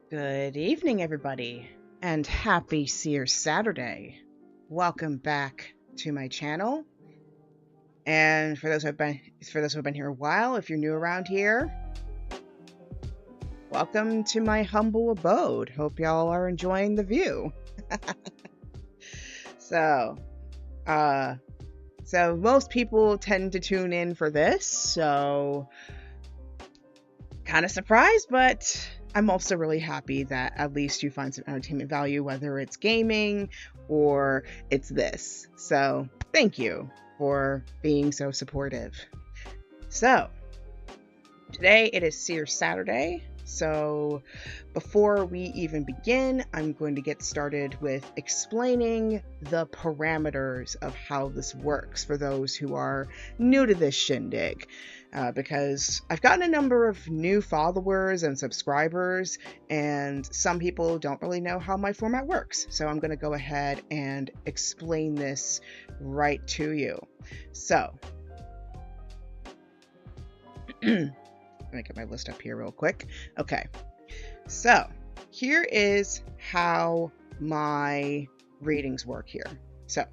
Good evening, everybody, and happy Seer Saturday. Welcome back to my channel. And for those who have been here a while, if you're new around here, welcome to my humble abode. Hope y'all are enjoying the view. So, uh, so most people tend to tune in for this, so kind of surprised, but I'm also really happy that at least you find some entertainment value, whether it's gaming or it's this. So thank you for being so supportive. So today it is Seer Saturday. So before we even begin, I'm going to get started with explaining the parameters of how this works for those who are new to this shindig. Because I've gotten a number of new followers and subscribers, and some people don't really know how my format works. So I'm going to go ahead and explain this right to you. So, let me get my list up here real quick. Okay, so here is how my readings work here. So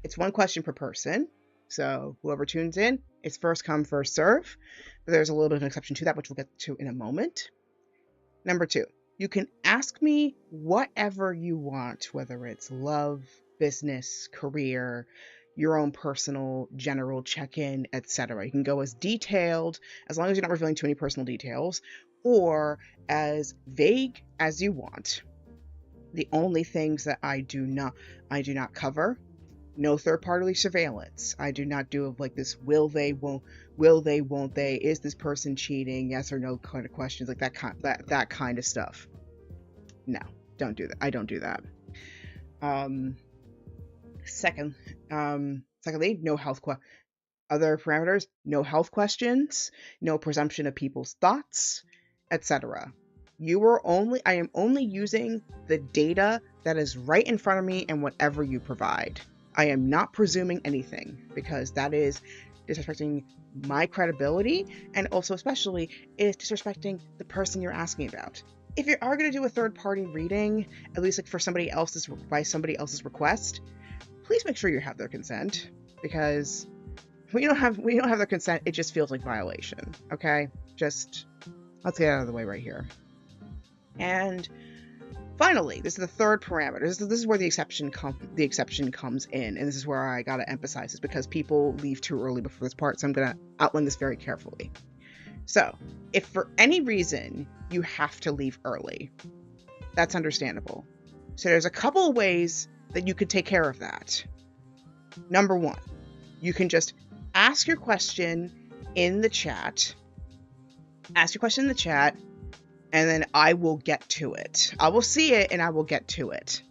it's one question per person. So whoever tunes in, it's first come, first serve. But there's a little bit of an exception to that, which we'll get to in a moment. Number 2, you can ask me whatever you want, whether it's love, business, career, your own personal general check-in, etc. You can go as detailed, as long as you're not revealing too many personal details, or as vague as you want. The only things that I do not cover: no third-party surveillance. I do not do like this will they, won't they, is this person cheating, yes or no kind of questions, like that kind of stuff. No, don't do that. I don't do that. Secondly, no health other parameters: no health questions, no presumption of people's thoughts, etc. I am only using the data that is right in front of me and whatever you provide. I am not presuming anything, because that is disrespecting my credibility, and also especially is disrespecting the person you're asking about. If you are going to do a third-party reading, at least like for somebody else's request, please make sure you have their consent, because when you don't have their consent, it just feels like violation. Okay, just let's get out of the way right here. And finally, this is the third parameter. This is where the exception comes in, and this is where I gotta emphasize this, because people leave too early before this part, so I'm gonna outline this very carefully. So, if for any reason you have to leave early, that's understandable. So there's a couple of ways that you could take care of that. Number 1, you can just ask your question in the chat. And then I will get to it. I will see it and I will get to it.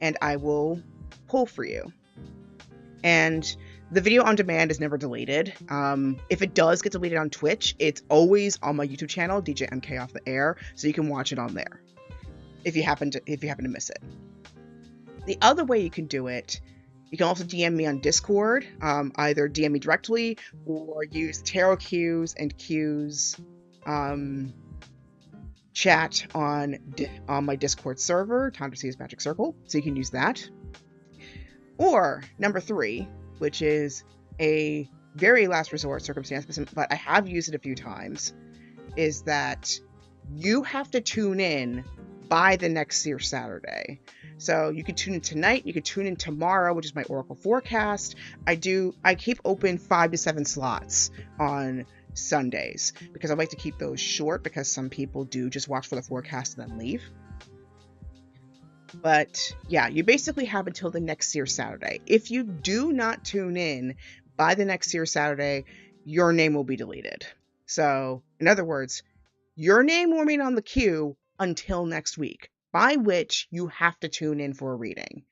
And I will pull for you. And the video on demand is never deleted. If it does get deleted on Twitch, it's always on my YouTube channel, DJ MK Off the Air, so you can watch it on there if you happen to miss it. The other way you can do it, you can also DM me on Discord. Either DM me directly or use Tarot Cues and Cues chat on my Discord server, Time to See His Magic Circle, so you can use that. Or number 3, which is a very last resort circumstance, but I have used it a few times, is that you have to tune in by the next Seer Saturday. So you could tune in tonight, you could tune in tomorrow, which is my Oracle forecast. I keep open 5 to 7 slots on Sundays, because I like to keep those short, because some people do just watch for the forecast and then leave. But yeah, you basically have until the next Seer Saturday. If you do not tune in by the next Seer Saturday, your name will be deleted. So in other words, your name will remain on the queue until next week, by which you have to tune in for a reading.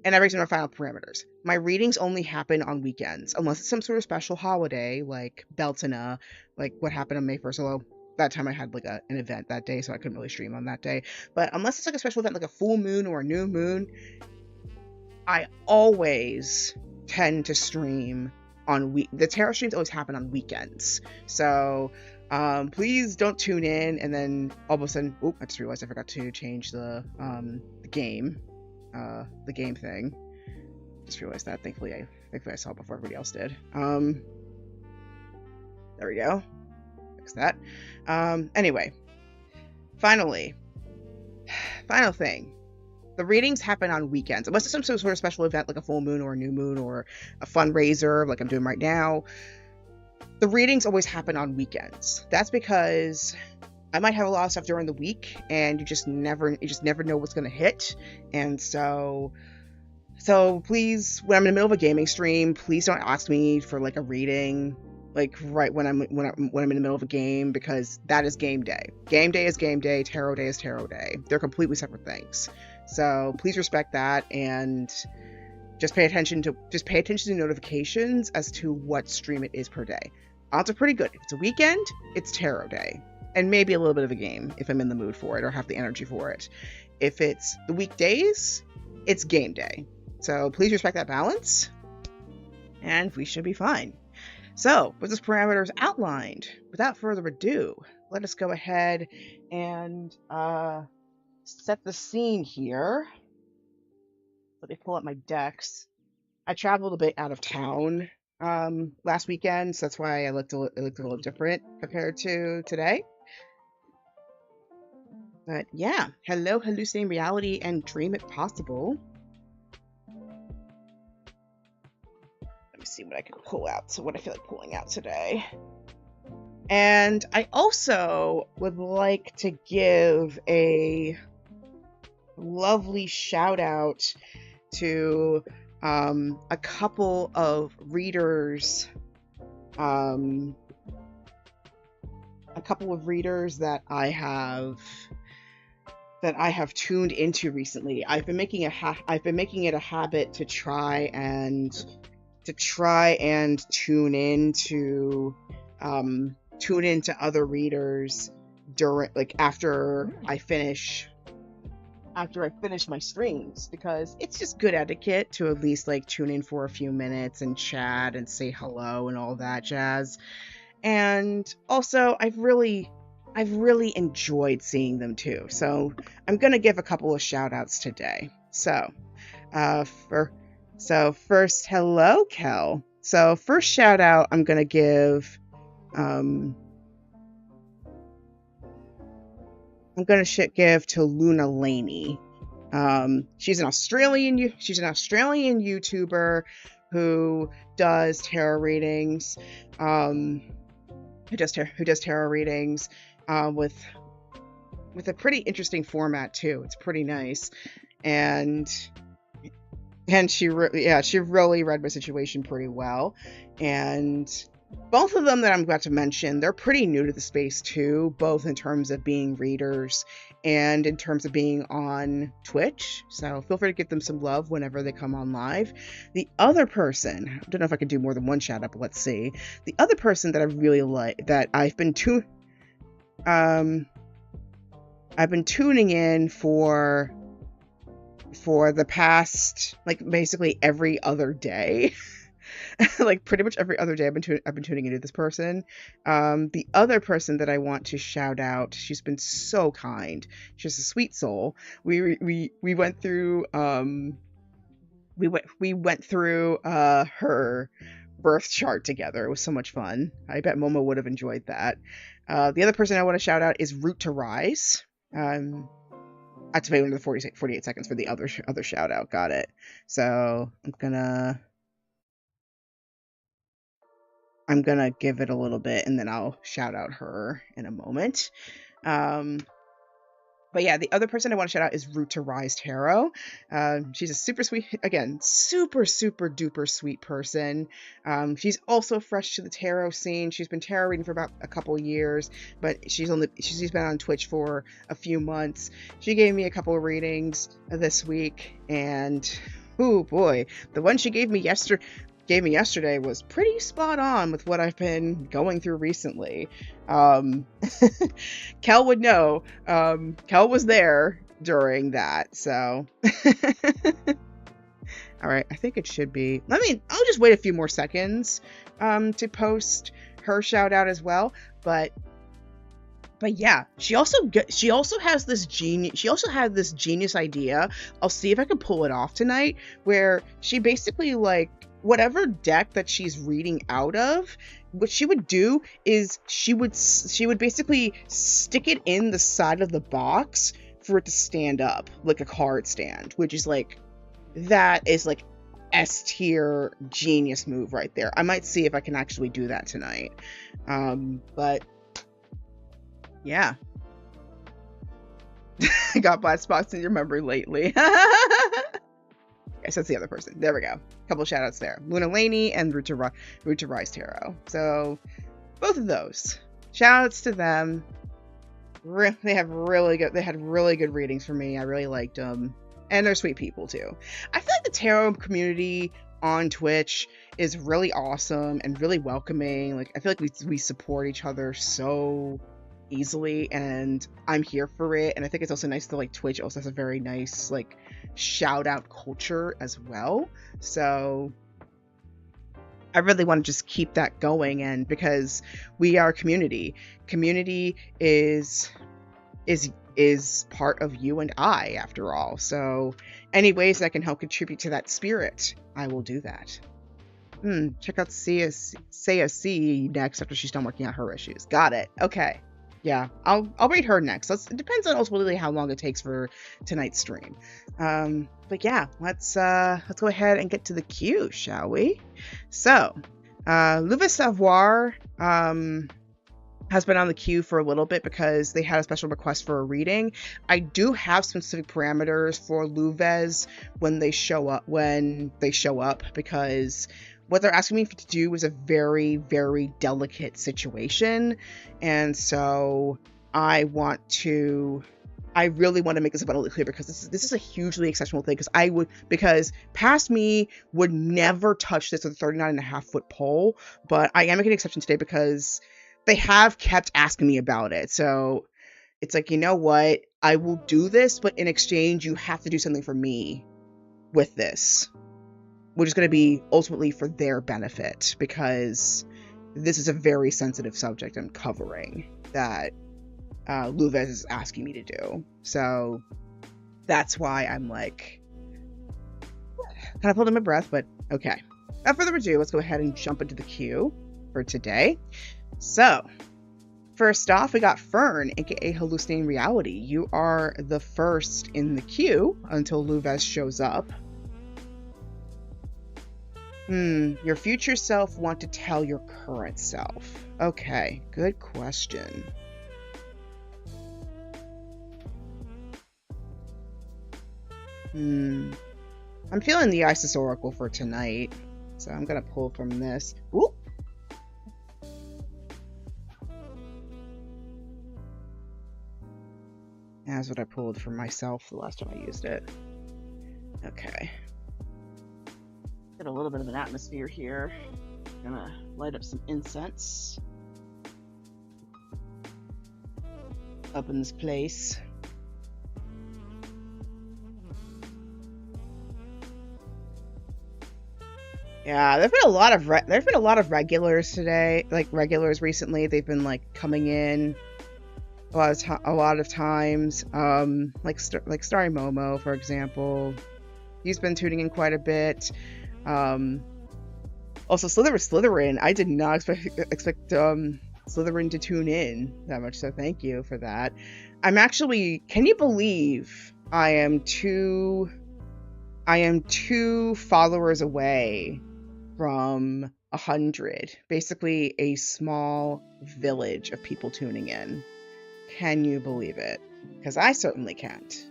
And that brings me to my final parameters. My readings only happen on weekends, unless it's some sort of special holiday, like Beltana, like what happened on May 1st, although that time I had like an event that day, so I couldn't really stream on that day. But unless it's like a special event, like a full moon or a new moon, I always tend to stream on the tarot streams always happen on weekends. So Please don't tune in and then all of a sudden, oh, I just realized I forgot to change the game thing. Just realized that. Thankfully I saw it before everybody else did. There we go. Fix that. Anyway, final thing. The readings happen on weekends. Unless it's some sort of special event like a full moon or a new moon or a fundraiser like I'm doing right now. The readings always happen on weekends. That's because I might have a lot of stuff during the week and you just never know what's going to hit. And so please, when I'm in the middle of a gaming stream, please don't ask me for like a reading like right when I'm in the middle of a game, because that is game day. Game day is game day, tarot day is tarot day. They're completely separate things. So please respect that and just pay attention to notifications as to what stream it is per day. Odds are pretty good. If it's a weekend, it's tarot day. And maybe a little bit of a game if I'm in the mood for it or have the energy for it. If it's the weekdays, it's game day. So please respect that balance, and we should be fine. So, with those parameters outlined, without further ado, let us go ahead and set the scene here. Let me pull up my decks. I traveled a bit out of town last weekend, so that's why it looked a little different compared to today. But yeah, hello, hallucinating reality and dream it possible. Let me see what I can pull out. So what I feel like pulling out today. And I also would like to give a lovely shout out to a couple of readers that I have tuned into recently. I've been making it a habit to try and tune into other readers during, like, after I finish my streams, because it's just good etiquette to at least like tune in for a few minutes and chat and say hello and all that jazz. And also I've really enjoyed seeing them too. So I'm gonna give a couple of shout outs today. So first, hello, Kel. So first shout out I'm gonna give to Luna Laney. She's an Australian YouTuber who does tarot readings. Who does tarot readings with a pretty interesting format too. It's pretty nice, and she really read my situation pretty well. And both of them that I'm about to mention, they're pretty new to the space too, both in terms of being readers and in terms of being on Twitch. So feel free to give them some love whenever they come on live. The other person, I don't know if I can do more than one shout out, but let's see. The other person that I really like, that I've been tuning in for the past, like, basically every other day. Like pretty much every other day I've been tuning into this person. The other person that I want to shout out, she's been so kind. She's a sweet soul. We went through her birth chart together. It was so much fun. I bet Momo would have enjoyed that. The other person I want to shout out is Root to Rise. Activate under the 48 seconds for the other shout out. Got it. So I'm gonna give it a little bit and then I'll shout out her in a moment. But yeah, the other person I want to shout out is Root to Rise Tarot. She's a super sweet, again, super duper sweet person. She's also fresh to the tarot scene. She's been tarot reading for about a couple years, but she's been on Twitch for a few months. She gave me a couple of readings this week, and oh boy, the one she gave me yesterday was pretty spot on with what I've been going through recently. Kel would know. Kel was there during that, so. All right, I think it should be. I'll just wait a few more seconds to post her shout out as well. But But yeah, she also has this genius idea. I'll see if I can pull it off tonight, where she basically, like, whatever deck that she's reading out of, what she would do is she would basically stick it in the side of the box for it to stand up like a card stand, which is like, that is like S tier genius move right there. I might see if I can actually do that tonight. But yeah. I got black spots in your memory lately. Yes, that's the other person. There we go. Couple shout outs there. Luna Laney and Root to Rise Tarot. So both of those. Shout outs to them. They had really good readings for me. I really liked them. And they're sweet people too. I feel like the tarot community on Twitch is really awesome and really welcoming. Like, I feel like we support each other so easily, and I'm here for it. And I think it's also nice that, like, Twitch also has a very nice, like, shout out culture as well. So I really want to just keep that going, and because we are community is part of you and I, after all. So any ways I can help contribute to that spirit, I will do that. Check out CSC next after she's done working out her issues. Got it. Okay. Yeah, I'll read her next. It depends on ultimately how long it takes for tonight's stream. But yeah, let's go ahead and get to the queue, shall we? So, Louis Savoir has been on the queue for a little bit because they had a special request for a reading. I do have specific parameters for Louves when they show up, because what they're asking me to do is a very, very delicate situation. And so I really want to make this abundantly clear, because this is a hugely exceptional thing, because past me would never touch this with a 39.5-foot pole, but I am making an exception today because they have kept asking me about it. So it's like, you know what? I will do this, but in exchange, you have to do something for me with this, which is going to be ultimately for their benefit, because this is a very sensitive subject I'm covering that Louves is asking me to do. So that's why I'm like, kind of holding my breath, but okay. Without further ado, let's go ahead and jump into the queue for today. So first off, we got Fern, aka Hallucinating Reality. You are the first in the queue until Louves shows up. Your future self want to tell your current self. Okay, good question. I'm feeling the Isis Oracle for tonight, so I'm gonna pull from this. Ooh. That's what I pulled for myself the last time I used it. Okay. Get a little bit of an atmosphere here. Gonna light up some incense up in this place. Yeah, there've been a lot of regulars today, like regulars recently. They've been like coming in a lot of times. Like Starry Momo, for example. He's been tuning in quite a bit. Also Slytherin. I did not expect Slytherin to tune in that much, so thank you for that. I'm actually, can you believe I am two followers away from 100, basically a small village of people tuning in. Can you believe it? Because I certainly can't.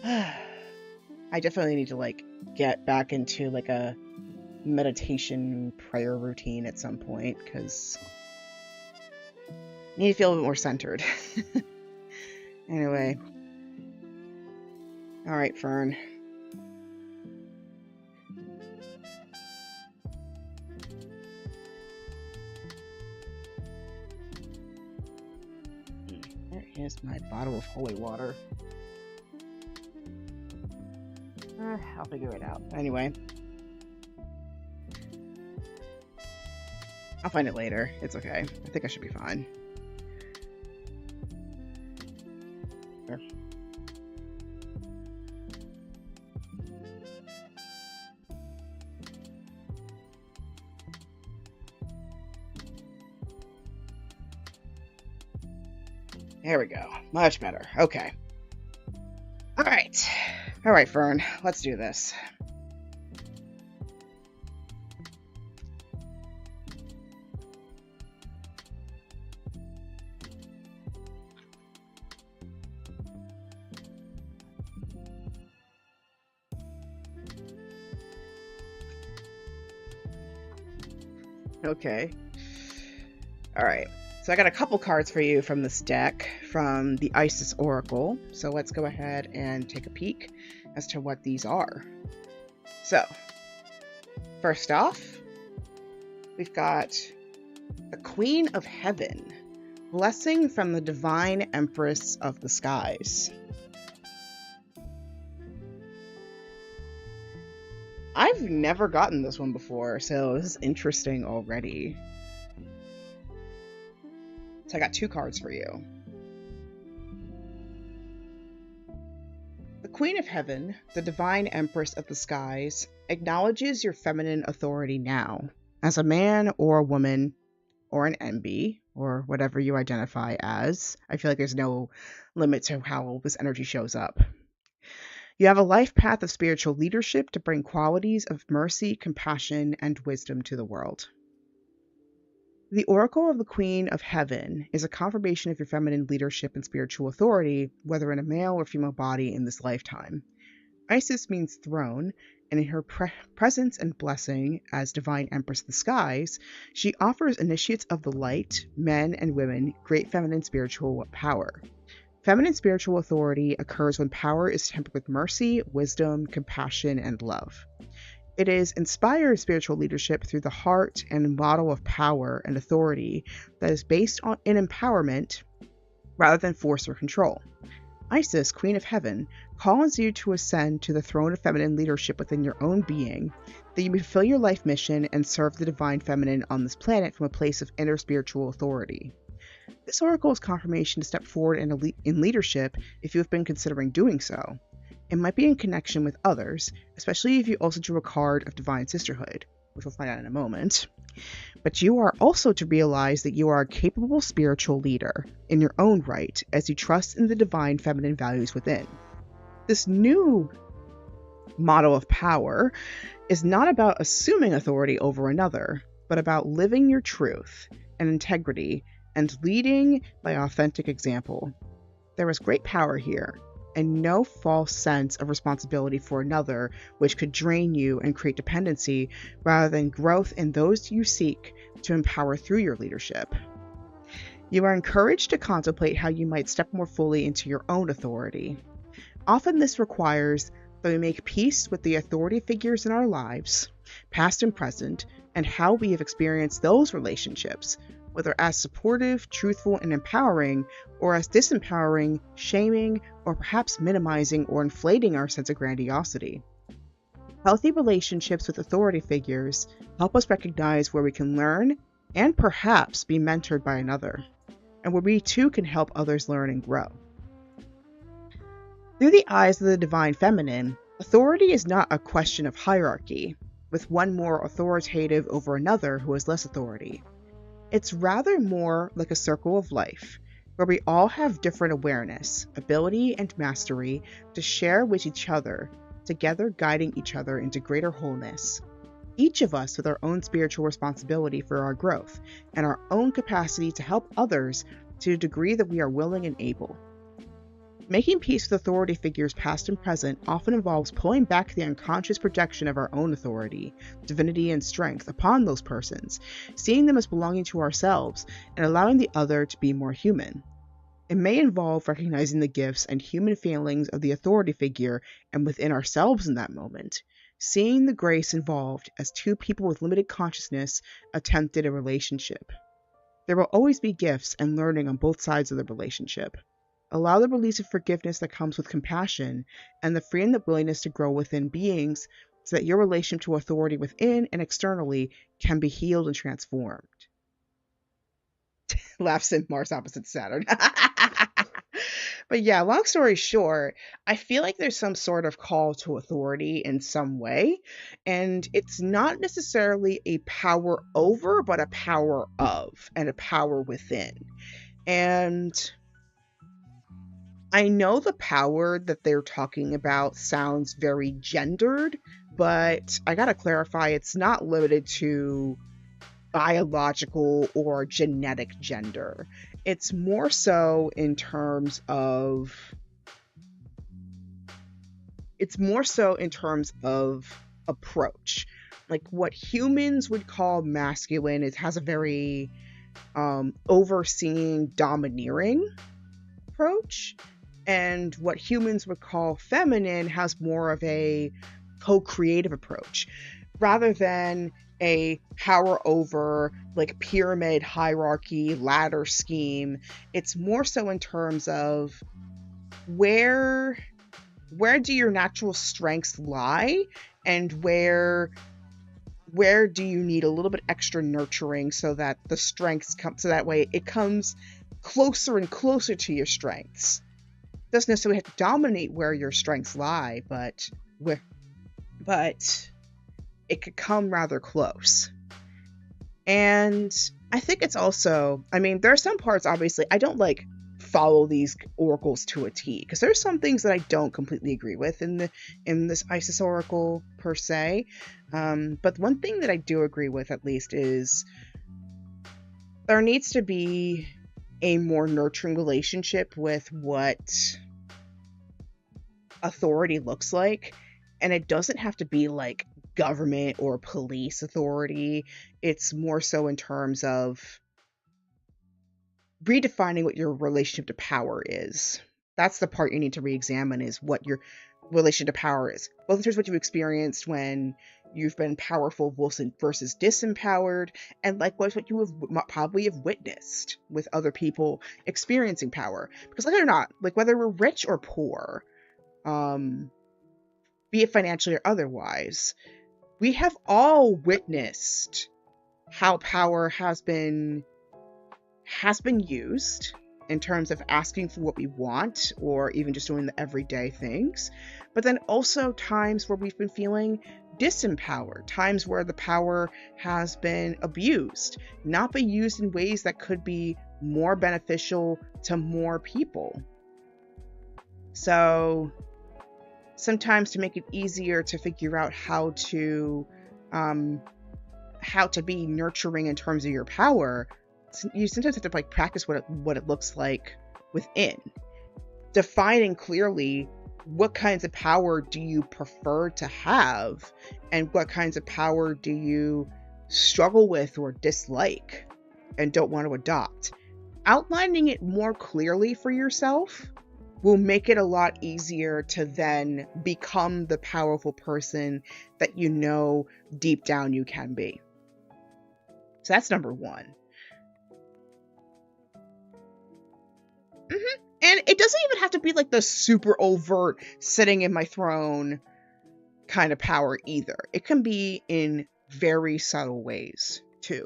I definitely need to like get back into like a meditation prayer routine at some point, because I need to feel a bit more centered. Anyway. Alright, Fern. There is my bottle of holy water. I'll figure it out. Anyway. I'll find it later. It's okay. I think I should be fine. There. There we go. Much better. Okay. All right. All right, Fern. Let's do this. Okay. All right. So I got a couple cards for you from this deck from the Isis Oracle. So let's go ahead and take a peek as to what these are. So, first off, we've got the Queen of Heaven, blessing from the Divine Empress of the Skies. I've never gotten this one before, so this is interesting already. So I got two cards for you. The Queen of Heaven, the Divine Empress of the Skies, acknowledges your feminine authority now. As a man or a woman, or an MB, or whatever you identify as. I feel like there's no limit to how this energy shows up. You have a life path of spiritual leadership to bring qualities of mercy, compassion, and wisdom to the world. The Oracle of the Queen of Heaven is a confirmation of your feminine leadership and spiritual authority, whether in a male or female body in this lifetime. Isis means throne, and in her presence and blessing as Divine Empress of the Skies, she offers initiates of the light, men and women, great feminine spiritual power. Feminine spiritual authority occurs when power is tempered with mercy, wisdom, compassion, and love. It is inspired spiritual leadership through the heart and model of power and authority that is based in empowerment rather than force or control. Isis, Queen of Heaven, calls you to ascend to the throne of feminine leadership within your own being, that you may fulfill your life mission and serve the divine feminine on this planet from a place of inner spiritual authority. This oracle is confirmation to step forward in leadership if you have been considering doing so. It might be in connection with others, especially if you also drew a card of Divine Sisterhood, which we'll find out in a moment. But you are also to realize that you are a capable spiritual leader in your own right as you trust in the divine feminine values within. This new model of power is not about assuming authority over another, but about living your truth and integrity and leading by authentic example. There is great power here, and no false sense of responsibility for another, which could drain you and create dependency, rather than growth in those you seek to empower through your leadership. You are encouraged to contemplate how you might step more fully into your own authority. Often this requires that we make peace with the authority figures in our lives, past and present, and how we have experienced those relationships, whether as supportive, truthful, and empowering, or as disempowering, shaming, or perhaps minimizing or inflating our sense of grandiosity. Healthy relationships with authority figures help us recognize where we can learn and perhaps be mentored by another, and where we too can help others learn and grow. Through the eyes of the Divine Feminine, authority is not a question of hierarchy, with one more authoritative over another who has less authority. It's rather more like a circle of life, where we all have different awareness, ability, and mastery to share with each other, together guiding each other into greater wholeness. Each of us with our own spiritual responsibility for our growth, and our own capacity to help others to a degree that we are willing and able. Making peace with authority figures past and present often involves pulling back the unconscious projection of our own authority, divinity, and strength upon those persons, seeing them as belonging to ourselves, and allowing the other to be more human. It may involve recognizing the gifts and human failings of the authority figure and within ourselves in that moment, seeing the grace involved as two people with limited consciousness attempted a relationship. There will always be gifts and learning on both sides of the relationship. Allow the release of forgiveness that comes with compassion and the freedom and willingness to grow within beings so that your relationship to authority within and externally can be healed and transformed. Laughs in Mars opposite Saturn. But yeah, long story short, I feel like there's some sort of call to authority in some way, and it's not necessarily a power over, but a power of, and a power within. And I know the power that they're talking about sounds very gendered, but I gotta clarify, it's not limited to biological or genetic gender. It's more so in terms of approach. Like what humans would call masculine, it has a very overseeing, domineering approach, and what humans would call feminine has more of a co-creative approach rather than a power over, like, pyramid hierarchy ladder scheme. It's more so in terms of where do your natural strengths lie, and where do you need a little bit extra nurturing so that the strengths come, so that way it comes closer and closer to your strengths. Doesn't necessarily have to dominate where your strengths lie, but it could come rather close. And I think it's also, I mean, there are some parts, obviously, I don't like follow these oracles to a T, because there's some things that I don't completely agree with in this Isis oracle per se. But one thing that I do agree with, at least, is there needs to be a more nurturing relationship with what authority looks like. And it doesn't have to be like government or police authority. It's more so in terms of redefining what your relationship to power is. That's the part you need to re-examine, is what your relation to power is, both in terms of what you've experienced when you've been powerful versus disempowered, and likewise what you have probably have witnessed with other people experiencing power. Because like it or not, like whether we're rich or poor, be it financially or otherwise, we have all witnessed how power has been used in terms of asking for what we want, or even just doing the everyday things. But then also times where we've been feeling disempowered, times where the power has been abused, not been used in ways that could be more beneficial to more people. So sometimes, to make it easier to figure out how to be nurturing in terms of your power, you sometimes have to like practice what it looks like within, defining clearly what kinds of power do you prefer to have, and what kinds of power do you struggle with or dislike and don't want to adopt. Outlining it more clearly for yourself will make it a lot easier to then become the powerful person that you know deep down you can be. So that's number one. And it doesn't even have to be like the super overt sitting in my throne kind of power either. It can be in very subtle ways too.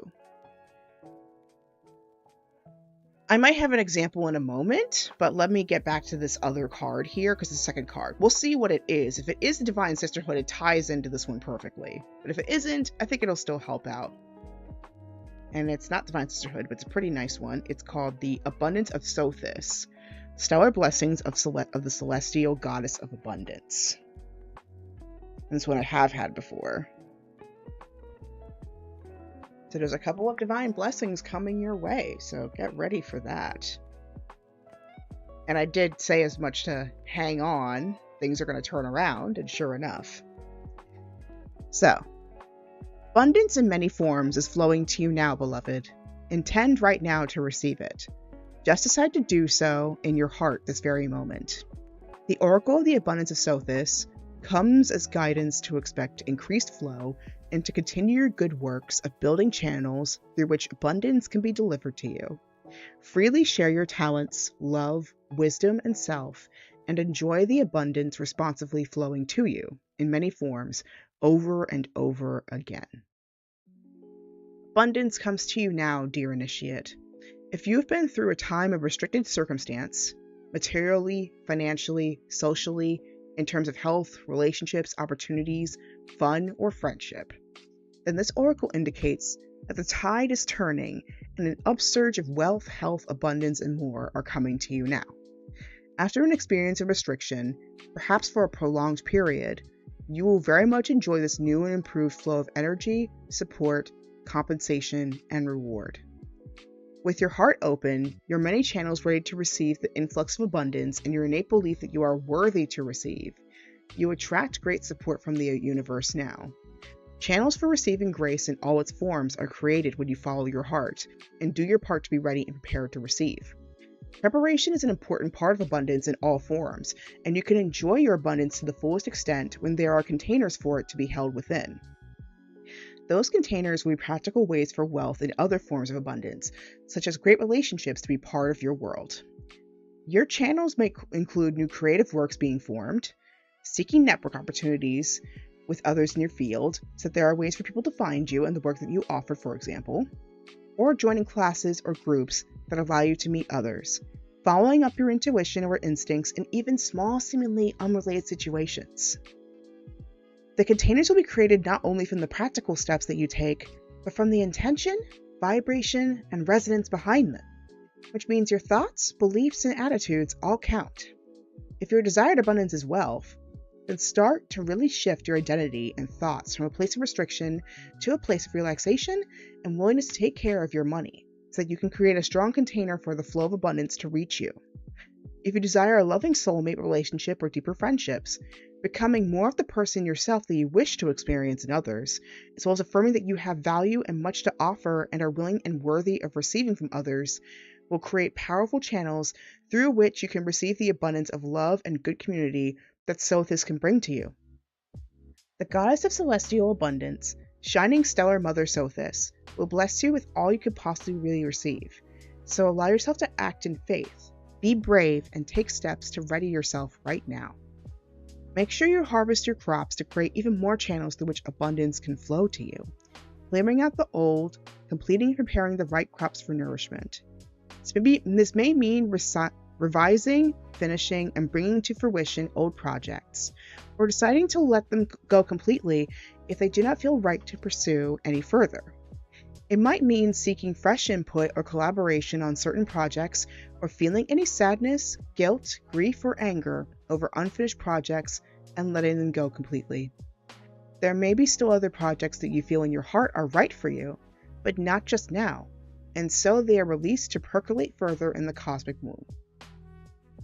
I might have an example in a moment, but let me get back to this other card here, because it's the second card. We'll see what it is. If it is the Divine Sisterhood, it ties into this one perfectly. But if it isn't, I think it'll still help out. And it's not Divine Sisterhood, but it's a pretty nice one. It's called the Abundance of Sothis, Stellar Blessings of the Celestial Goddess of Abundance. And this one I have had before. So there's a couple of divine blessings coming your way, so get ready for that. And I did say as much to hang on. Things are going to turn around, and sure enough. So, abundance in many forms is flowing to you now, beloved. Intend right now to receive it. Just decide to do so in your heart this very moment. The Oracle of the Abundance of Sothis comes as guidance to expect increased flow and to continue your good works of building channels through which abundance can be delivered to you. Freely share your talents, love, wisdom, and self, and enjoy the abundance responsively flowing to you in many forms over and over again. Abundance comes to you now, dear initiate. If you've been through a time of restricted circumstance, materially, financially, socially, in terms of health, relationships, opportunities, fun, or friendship, then this oracle indicates that the tide is turning and an upsurge of wealth, health, abundance, and more are coming to you now. After an experience of restriction, perhaps for a prolonged period, you will very much enjoy this new and improved flow of energy, support, compensation, and reward. With your heart open, your many channels ready to receive the influx of abundance, and your innate belief that you are worthy to receive, you attract great support from the universe now. Channels for receiving grace in all its forms are created when you follow your heart and do your part to be ready and prepared to receive. Preparation is an important part of abundance in all forms, and you can enjoy your abundance to the fullest extent when there are containers for it to be held within. Those containers will be practical ways for wealth and other forms of abundance, such as great relationships, to be part of your world. Your channels may include new creative works being formed, seeking network opportunities with others in your field, so that there are ways for people to find you and the work that you offer, for example, or joining classes or groups that allow you to meet others, following up your intuition or instincts in even small, seemingly unrelated situations. The containers will be created not only from the practical steps that you take, but from the intention, vibration, and resonance behind them, which means your thoughts, beliefs, and attitudes all count. If your desired abundance is wealth, then start to really shift your identity and thoughts from a place of restriction to a place of relaxation and willingness to take care of your money, so that you can create a strong container for the flow of abundance to reach you. If you desire a loving soulmate relationship or deeper friendships, becoming more of the person yourself that you wish to experience in others, as well as affirming that you have value and much to offer and are willing and worthy of receiving from others, will create powerful channels through which you can receive the abundance of love and good community that Sothis can bring to you. The goddess of celestial abundance, shining stellar Mother Sothis, will bless you with all you could possibly really receive. So allow yourself to act in faith, be brave, and take steps to ready yourself right now. Make sure you harvest your crops to create even more channels through which abundance can flow to you, clearing out the old, completing and preparing the right crops for nourishment. This may mean revising, finishing, and bringing to fruition old projects, or deciding to let them go completely if they do not feel right to pursue any further. It might mean seeking fresh input or collaboration on certain projects, or feeling any sadness, guilt, grief, or anger over unfinished projects and letting them go completely. There may be still other projects that you feel in your heart are right for you, but not just now, and so they are released to percolate further in the cosmic womb.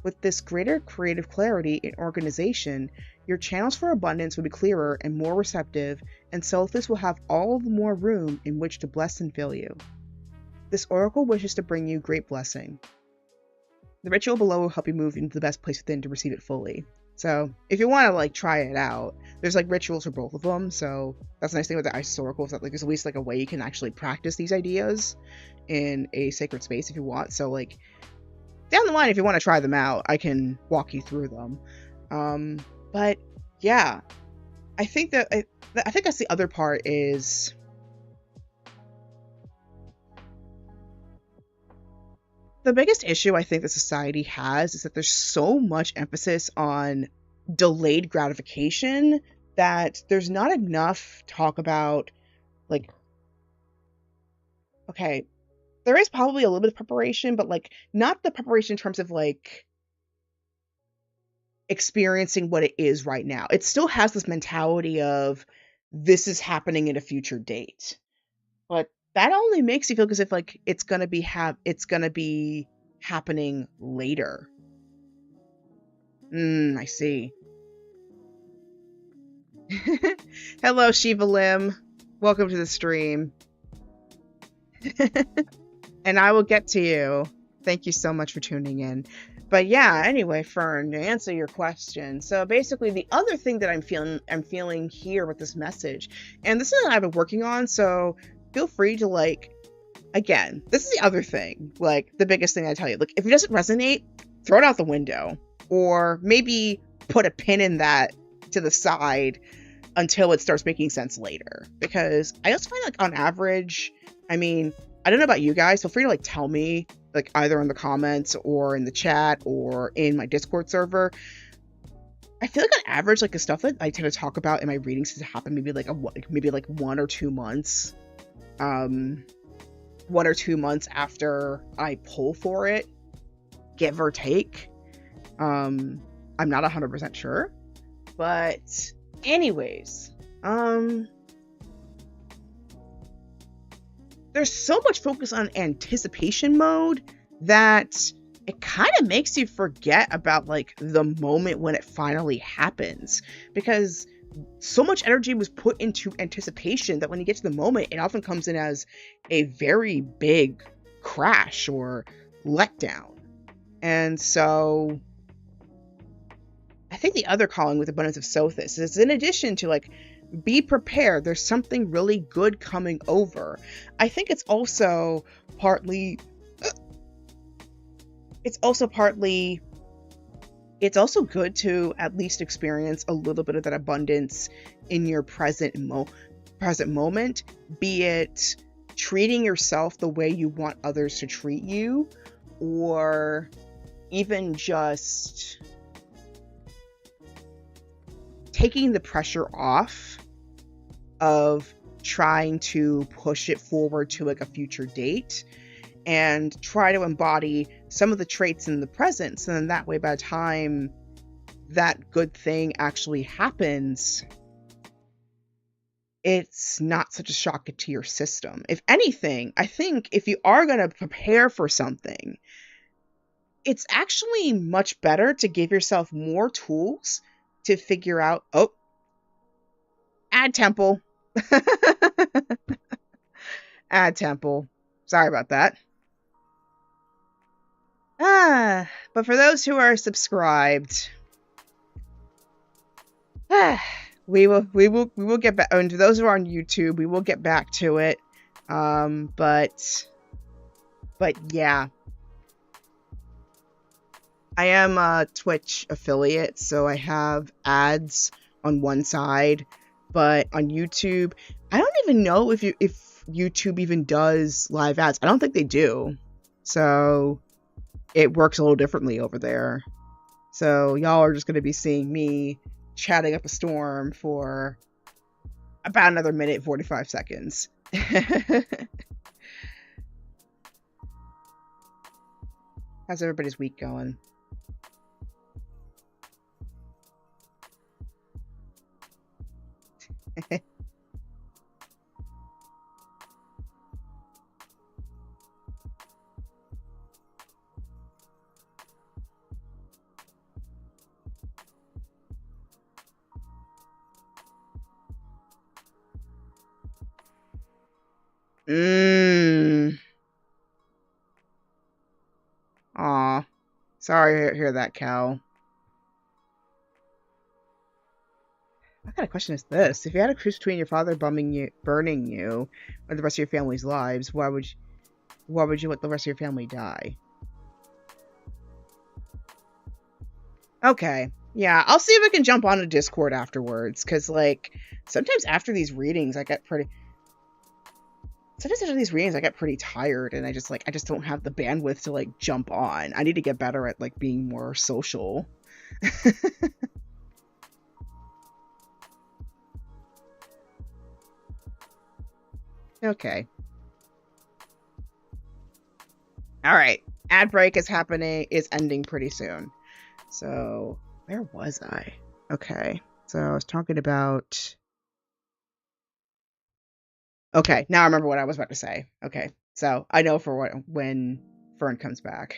With this greater creative clarity and organization, your channels for abundance will be clearer and more receptive, and Sothis will have all the more room in which to bless and fill you. This oracle wishes to bring you great blessing. The ritual below will help you move into the best place within to receive it fully. So if you want to try it out, there's rituals for both of them. So that's the nice thing about the Isis oracle, is that there's at least a way you can actually practice these ideas in a sacred space if you want. So down the line, if you want to try them out, I can walk you through them. But yeah, I think that's the other part is the biggest issue I think that society has is that there's so much emphasis on delayed gratification that there's not enough talk about okay, there is probably a little bit of preparation, but not the preparation in terms of experiencing what it is right now. It still has this mentality of this is happening at a future date, but that only makes you feel as if it's gonna be happening later. I see. Hello, Shiva Lim. Welcome to the stream. And I will get to you. Thank you so much for tuning in. But yeah, anyway, Fern, to answer your question. So basically the other thing that I'm feeling here with this message, and this is something I've been working on, so feel free to again, this is the other thing, the biggest thing I tell you, if it doesn't resonate, throw it out the window, or maybe put a pin in that to the side until it starts making sense later. Because I also find on average, I mean, I don't know about you guys. Feel free to like tell me, like either in the comments or in the chat or in my Discord server. I feel like on average, like the stuff that I tend to talk about in my readings has happened maybe like 1 or 2 months. 1 or 2 months after I pull for it, give or take. I'm not 100% sure, but anyways, there's so much focus on anticipation mode that it kind of makes you forget about like the moment when it finally happens, because so much energy was put into anticipation that when you get to the moment, it often comes in as a very big crash or letdown. And so I think the other calling with Abundance of Sothis is, in addition to like, be prepared, there's something really good coming over. I think it's also partly it's also good to at least experience a little bit of that abundance in your present moment, be it treating yourself the way you want others to treat you, or even just taking the pressure off of trying to push it forward to like a future date, and try to embody some of the traits in the present, so then that way by the time that good thing actually happens, it's not such a shock to your system. If anything, I think if you are going to prepare for something, it's actually much better to give yourself more tools to figure out, add temple. Add temple. Sorry about that. But for those who are subscribed, we will get back. And for those who are on YouTube, we will get back to it. But yeah, I am a Twitch affiliate, so I have ads on one side, but on YouTube, I don't even know if YouTube even does live ads. I don't think they do. So it works a little differently over there. So y'all are just going to be seeing me chatting up a storm for about another minute, 45 seconds. How's everybody's week going? Aw. Sorry to hear that, Cal. What kind of question is this? If you had a truce between your father burning you, and the rest of your family's lives, why would you let the rest of your family die? Okay. Yeah, I'll see if I can jump on a Discord afterwards, because, like, sometimes after these readings, I get pretty tired, and I just don't have the bandwidth to, like, jump on. I need to get better at, like, being more social. Okay. Alright. Ad break is ending pretty soon. So, where was I? Okay. So, I was talking about... Okay, now I remember what I was about to say. Okay, so I know when Fern comes back.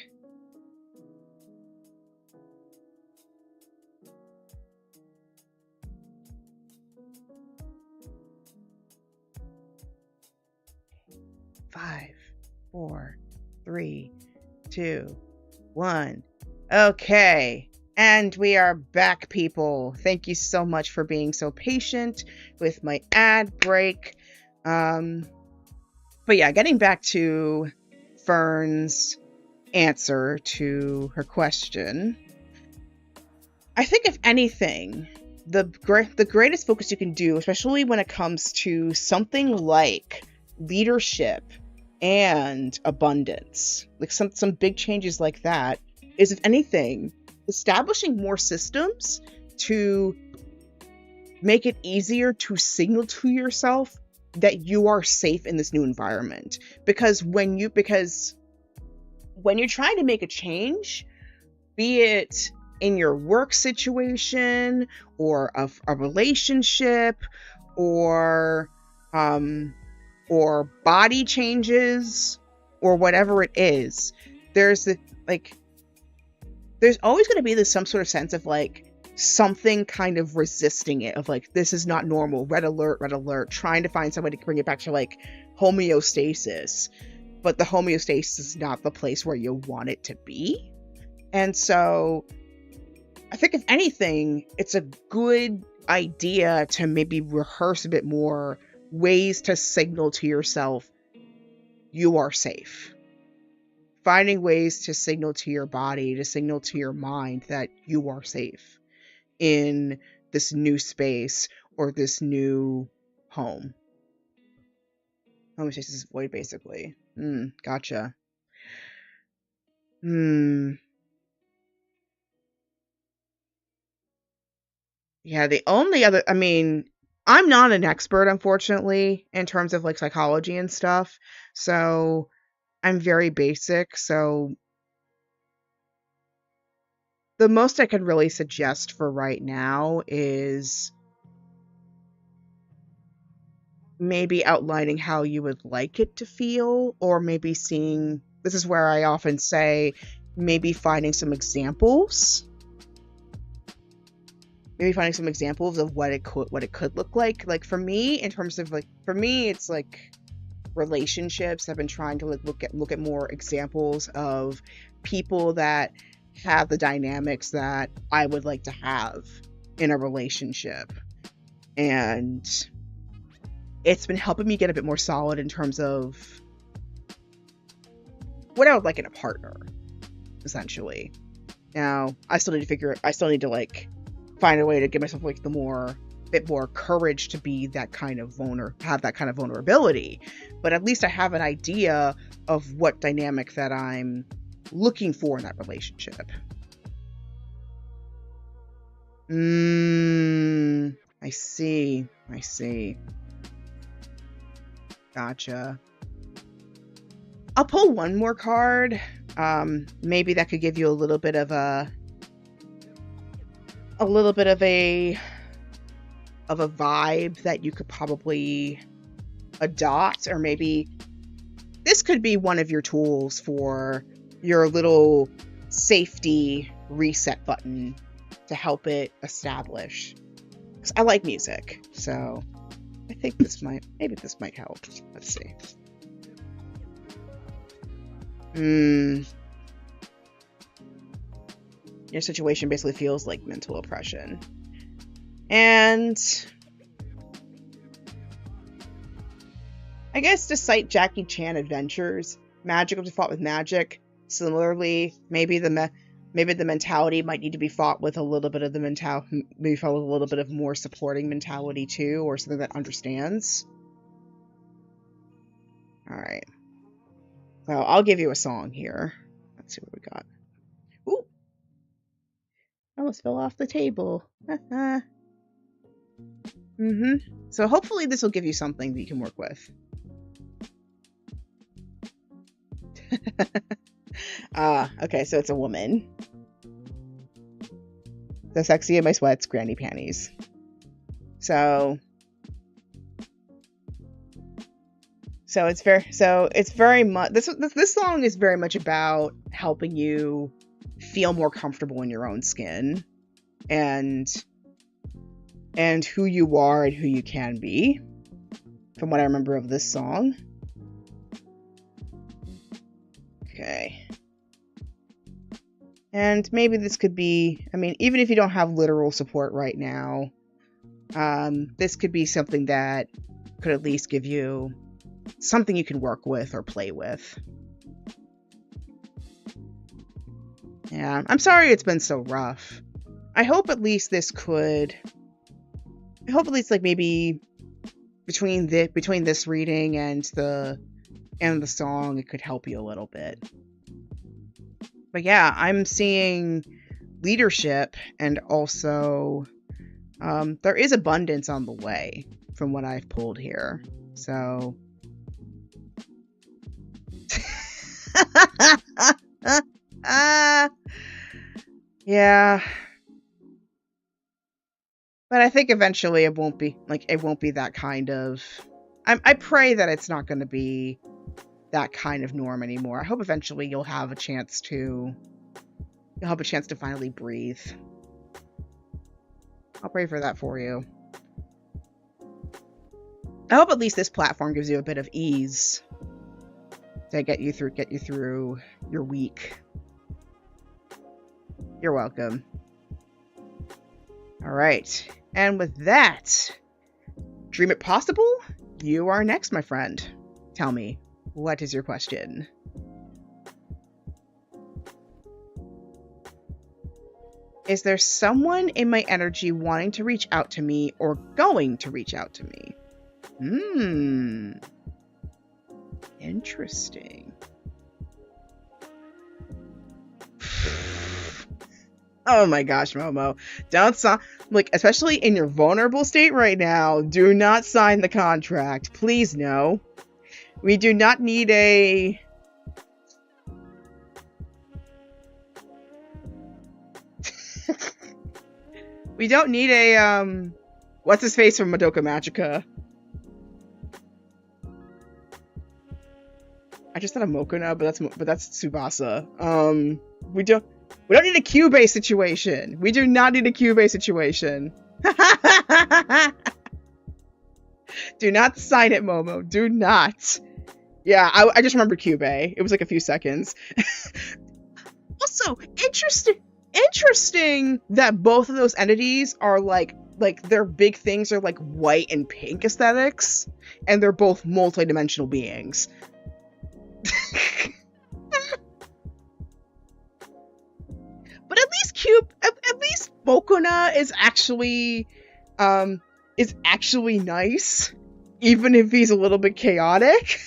Five, 4, 3, 2, 1. Okay, and we are back, people. Thank you so much for being so patient with my ad break. But yeah, getting back to Fern's answer to her question, I think if anything, the greatest focus you can do, especially when it comes to something like leadership and abundance. Like some big changes like that is, if anything, establishing more systems to make it easier to signal to yourself that you are safe in this new environment. Because when you're trying to make a change, be it in your work situation or a relationship or body changes or whatever it is, there's always going to be this some sort of sense of like something kind of resisting it, of like, this is not normal, red alert, trying to find somebody to bring it back to like homeostasis. But the homeostasis is not the place where you want it to be. And so I think, if anything, it's a good idea to maybe rehearse a bit more ways to signal to yourself you are safe. Finding ways to signal to your body, to signal to your mind that you are safe in this new space or this new home. Homeostasis is void, basically. Gotcha. Yeah, the only other, I mean, I'm not an expert, unfortunately, in terms of like psychology and stuff. So I'm very basic. So the most I could really suggest for right now is maybe outlining how you would like it to feel, or maybe seeing, this is where I often say, maybe finding some examples. Maybe finding some examples of what it could look like. Like for me, in terms of like, for me, it's like relationships. I've been trying to like look at more examples of people that have the dynamics that I would like to have in a relationship. And it's been helping me get a bit more solid in terms of what I would like in a partner, essentially. Now, I still need to like find a way to give myself like bit more courage to be that kind of have that kind of vulnerability. But at least I have an idea of what dynamic that I'm looking for in that relationship. I see. Gotcha. I'll pull one more card. Maybe that could give you a little bit of a vibe that you could probably adopt, or maybe this could be one of your tools for your little safety reset button to help it establish. 'Cause I like music, so I think this might help. Let's see. Your situation basically feels like mental oppression. And I guess to cite Jackie Chan Adventures, magic will be fought with magic. Similarly, maybe the mentality might need to be fought with a little bit of maybe fought with a little bit of more supporting mentality too, or something that understands. All right. Well, I'll give you a song here. Let's see what we got. Ooh. Almost fell off the table. So hopefully this will give you something that you can work with. Okay, so it's a woman. So sexy in my sweats, granny panties. So it's very much, this song is very much about helping you feel more comfortable in your own skin and who you are and who you can be, from what I remember of this song. Okay. And maybe this could be, I mean, even if you don't have literal support right now, this could be something that could at least give you something you can work with or play with. Yeah, I'm sorry it's been so rough. I hope at least like maybe between this reading and the and the song, it could help you a little bit. But yeah, I'm seeing leadership, and also there is abundance on the way from what I've pulled here. So yeah. But I think eventually it won't be that kind of I pray that it's not going to be that kind of norm anymore. I hope eventually you'll have a chance to finally breathe. I'll pray for that for you. I hope at least this platform gives you a bit of ease to get you through your week. You're welcome. All right. And with that, Dream It Possible, you are next, my friend. Tell me, what is your question? Is there someone in my energy wanting to reach out to me or going to reach out to me? Interesting. Oh my gosh, Momo. Don't sign, especially in your vulnerable state right now, do not sign the contract. Please, no. We do not need a... We don't need a, what's his face from Madoka Magica? I just said a Mokuna, but that's Tsubasa. We don't need a Kyubey situation. We do not need a Kyubey situation. Do not sign it, Momo. Do not. Yeah, I just remember Kyubey. It was like a few seconds. Also, interesting that both of those entities are like their big things are like white and pink aesthetics, and they're both multidimensional beings. But at least Bokuna is actually nice, even if he's a little bit chaotic.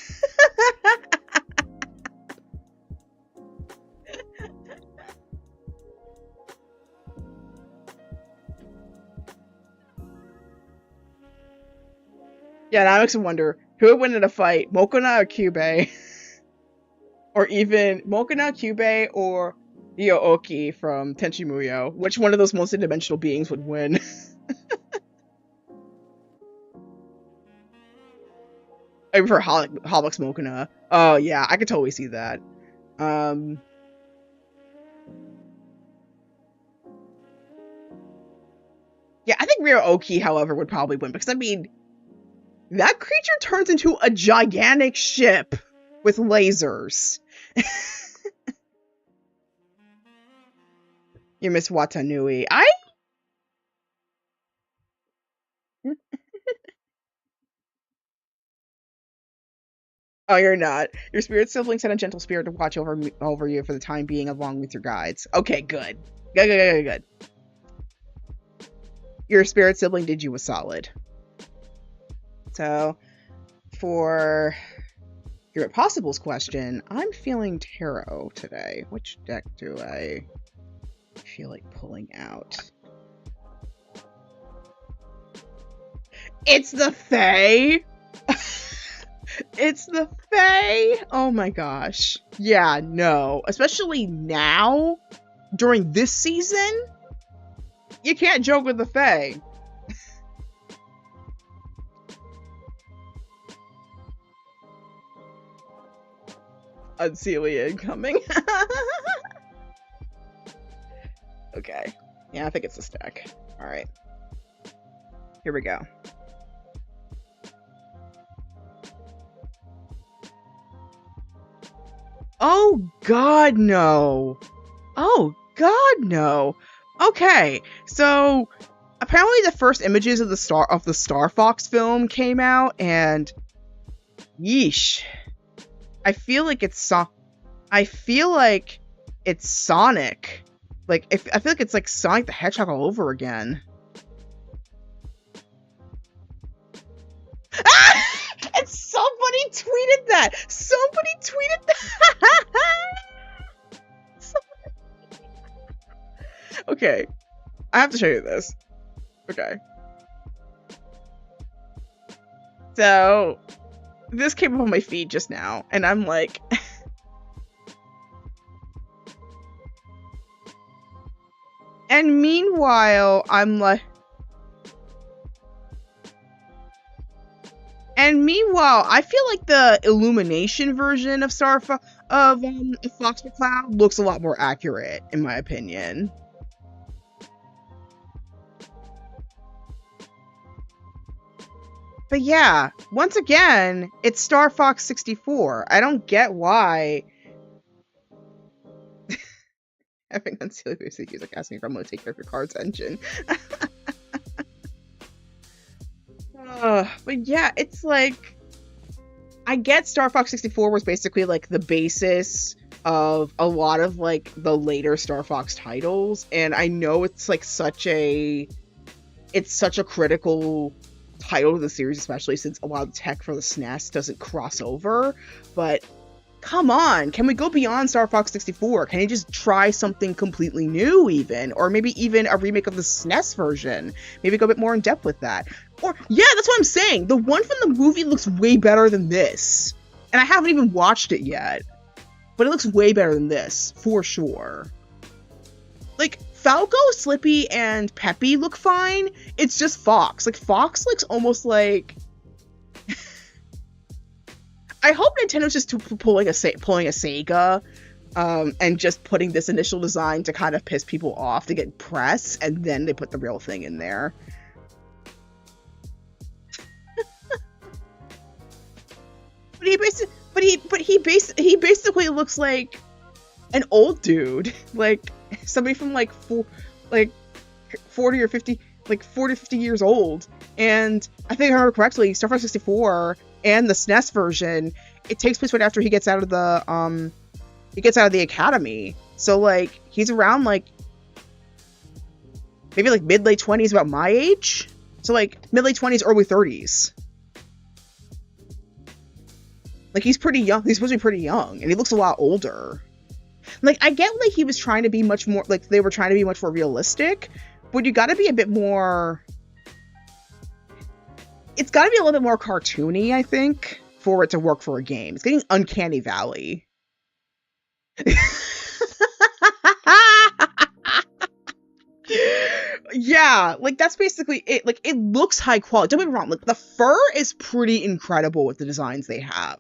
Yeah, now it makes me wonder who would win in a fight, Mokuna or Kyubey? Or even Mokuna, Kyubey, or Ryooki from Tenchi Muyo. Which one of those multidimensional beings would win? I prefer Holix Mokuna. Oh yeah, I could totally see that. Yeah, I think Ryooki, however, would probably win, because I mean, that creature turns into a gigantic ship with lasers. You miss Watanui. Oh, you're not. Your spirit sibling sent a gentle spirit to watch over you for the time being, along with your guides. Okay, good. Good. Your spirit sibling did you a solid. So, for your Possibles question, I'm feeling tarot today. Which deck do I feel like pulling out? It's the Fae! It's the Fae! Oh my gosh. Yeah, no. Especially now, during this season, you can't joke with the Fae. Uncelia incoming. Okay. Yeah, I think it's this deck. Alright. Here we go. Oh god, no. Oh god, no. Okay, so apparently the first images of the Star Fox film came out, and yeesh. I feel like it's Sonic. I feel like it's like Sonic the Hedgehog all over again. It's so funny tweeted that. Somebody tweeted that. Okay, I have to show you this. Okay. So, this came up on my feed just now, and I'm like... And meanwhile, I'm like... And meanwhile, I feel like the Illumination version of Fox McCloud looks a lot more accurate, in my opinion. But yeah, once again, it's Star Fox 64. I don't get why. Having unsealed basically he's like asking if I'm going to take care of your cards engine. But yeah, it's like, I get Star Fox 64 was basically like the basis of a lot of like the later Star Fox titles, and I know it's like such a critical title to the series, especially since a lot of tech for the SNES doesn't cross over, but come on, can we go beyond Star Fox 64? Can you just try something completely new even? Or maybe even a remake of the SNES version? Maybe go a bit more in depth with that. Or, yeah, that's what I'm saying. The one from the movie looks way better than this. And I haven't even watched it yet. But it looks way better than this, for sure. Like, Falco, Slippy, and Peppy look fine. It's just Fox. Like, Fox looks almost like... I hope Nintendo's just pulling a Sega, and just putting this initial design to kind of piss people off to get press, and then they put the real thing in there. But he basically looks like an old dude, like somebody from like 40 or 50, like 40 50 years old. And I think I remember correctly, Star Fox 64 and the SNES version, it takes place right after he gets out of the academy. So like he's around like maybe like mid-late 20s, about my age. So like mid-late 20s, early 30s. Like he's pretty young. He's supposed to be pretty young, and he looks a lot older. Like I get like he was trying to be much more, like they were trying to be much more realistic, but you got to be a bit more. It's got to be a little bit more cartoony, I think, for it to work for a game. It's getting Uncanny Valley. Yeah, like that's basically it. Like it looks high quality. Don't get me wrong. Like the fur is pretty incredible with the designs they have,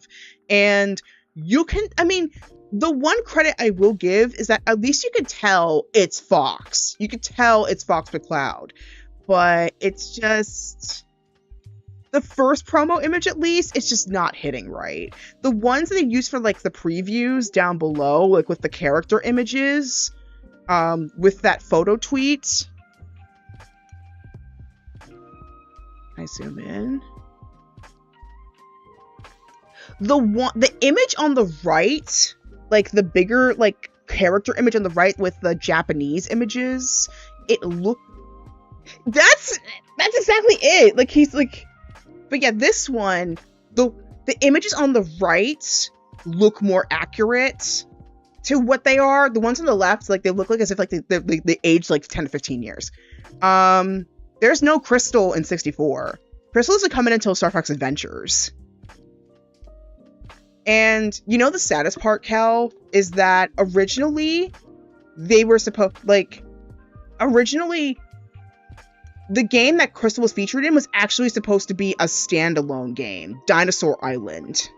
and you can. I mean, the one credit I will give is that at least you can tell it's Fox. You can tell it's Fox McCloud, but it's just the first promo image. At least it's just not hitting right. The ones that they use for like the previews down below, like with the character images, with that photo tweet. I zoom in. The image on the right, like the bigger like character image on the right with the Japanese images, it look. That's exactly it. Like he's like, but yeah, this one, the images on the right look more accurate to what they are. The ones on the left, like they look like as if like they aged like 10 to 15 years. There's no Crystal in 64. Crystal isn't coming until Star Fox Adventures. And you know the saddest part, Cal, is that originally they were originally the game that Crystal was featured in was actually supposed to be a standalone game, Dinosaur Island.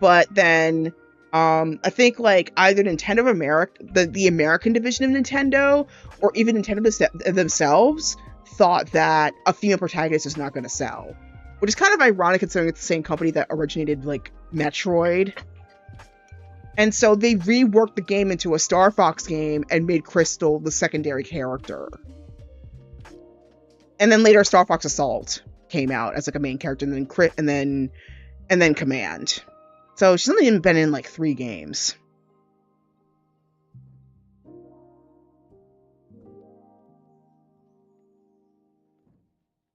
But then I think like either Nintendo of America, the American division of Nintendo, or even Nintendo themselves thought that a female protagonist is not going to sell, which is kind of ironic considering it's the same company that originated like Metroid. And so they reworked the game into a Star Fox game and made Crystal the secondary character. And then later Star Fox Assault came out as like a main character, and then Command. So she's only been in like 3 games.